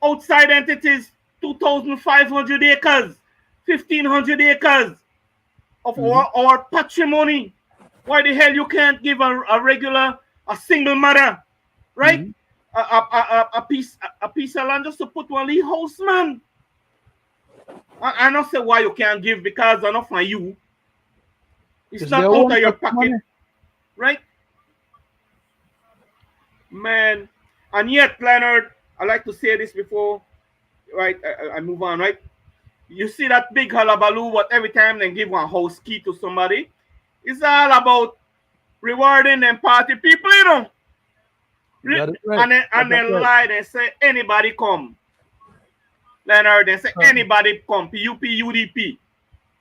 outside entities 2,500 acres, 1,500 acres of our patrimony, why the hell you can't give a single mother, right? A piece of land just to put one little house, man. I not say why you can't give because enough for you. It's not out of your pocket, money, right? Man, and yet, Leonard, I like to say this before, right? I move on, right? You see that big hullabaloo, but every time they give one house key to somebody, it's all about rewarding them party people, you know. Right. And they lie, they say anybody come. Leonard, they say anybody come, PUP, UDP.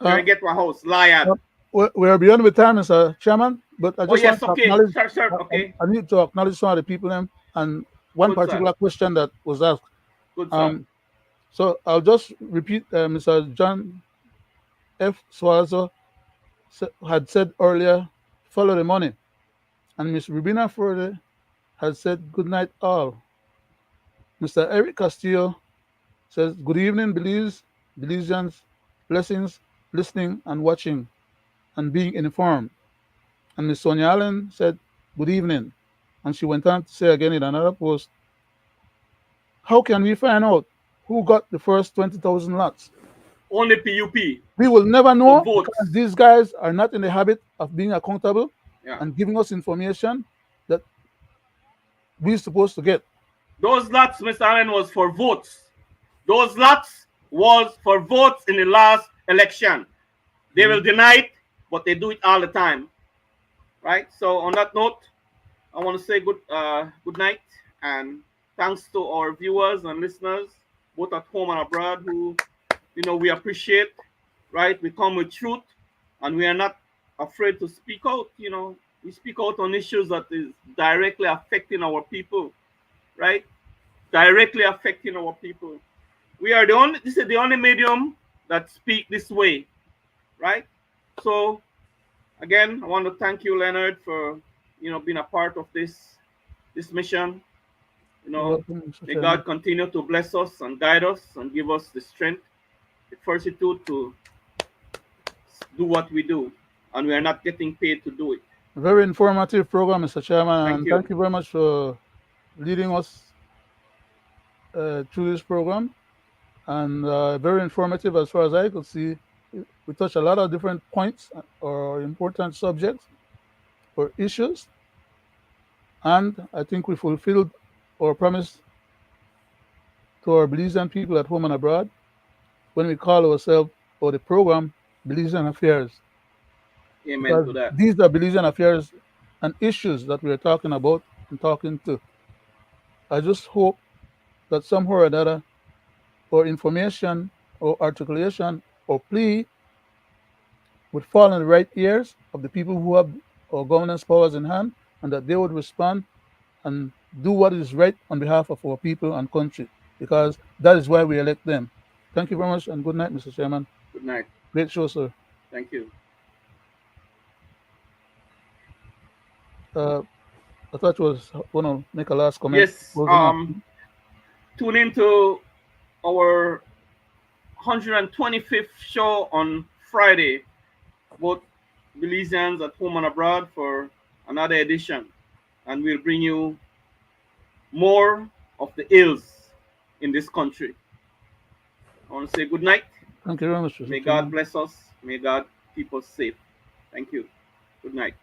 You get one house, liar. We're beyond the time, Mr. Chairman, but I just want to acknowledge, sir, okay. I need to acknowledge some of the people and one particular question that was asked. Good, sir. So I'll just repeat Mr. John F. Swazo had said earlier, follow the money. And Ms. Rubina Forde had said, good night all. Mr. Eric Castillo says, good evening, Belizeans, blessings, listening and watching and being informed. And Ms. Sonia Allen said, good evening. And she went on to say again in another post, how can we find out who got the first 20,000 lots? Only PUP. We will never know because these guys are not in the habit of being accountable and giving us information that we're supposed to get. Those lots, Mr. Allen, was for votes. Those lots was for votes in the last election. They will deny it, but they do it all the time. Right? So on that note, I want to say good night and thanks to our viewers and listeners, both at home and abroad, who we appreciate, right? We come with truth and we are not afraid to speak out. We speak out on issues that is directly affecting our people, right? Directly affecting our people. This is the only medium that speak this way, right? So again, I want to thank you, Leonard, for being a part of this mission. May God continue to bless us and guide us and give us the strength, the fortitude to do what we do, and we are not getting paid to do it. Very informative program, Mr. Chairman, Thank and you. thank you very much for leading us through this program. And very informative as far as I could see. We touched a lot of different points or important subjects or issues, and I think we fulfilled our promise to our Belizean people at home and abroad when we call ourselves or the program Belizean Affairs, Amen because to that. these are Belizean affairs and issues that we are talking about and talking to. I just hope that somehow or another, or information or articulation or plea would fall in the right ears of the people who have our governance powers in hand, and that they would respond and do what is right on behalf of our people and country, because that is why we elect them. Thank you very much, and good night, Mr. Chairman. Good night. Great show, sir. Thank you. Uh, I thought you was going to make a last comment, Yes. closing off. Tune into our 125th show on Friday, both Belizeans at home and abroad, for another edition. And we'll bring you more of the ills in this country. I want to say good night. Thank you very much, Mr. May God Chairman. bless us. May God keep us safe. Thank you. Good night.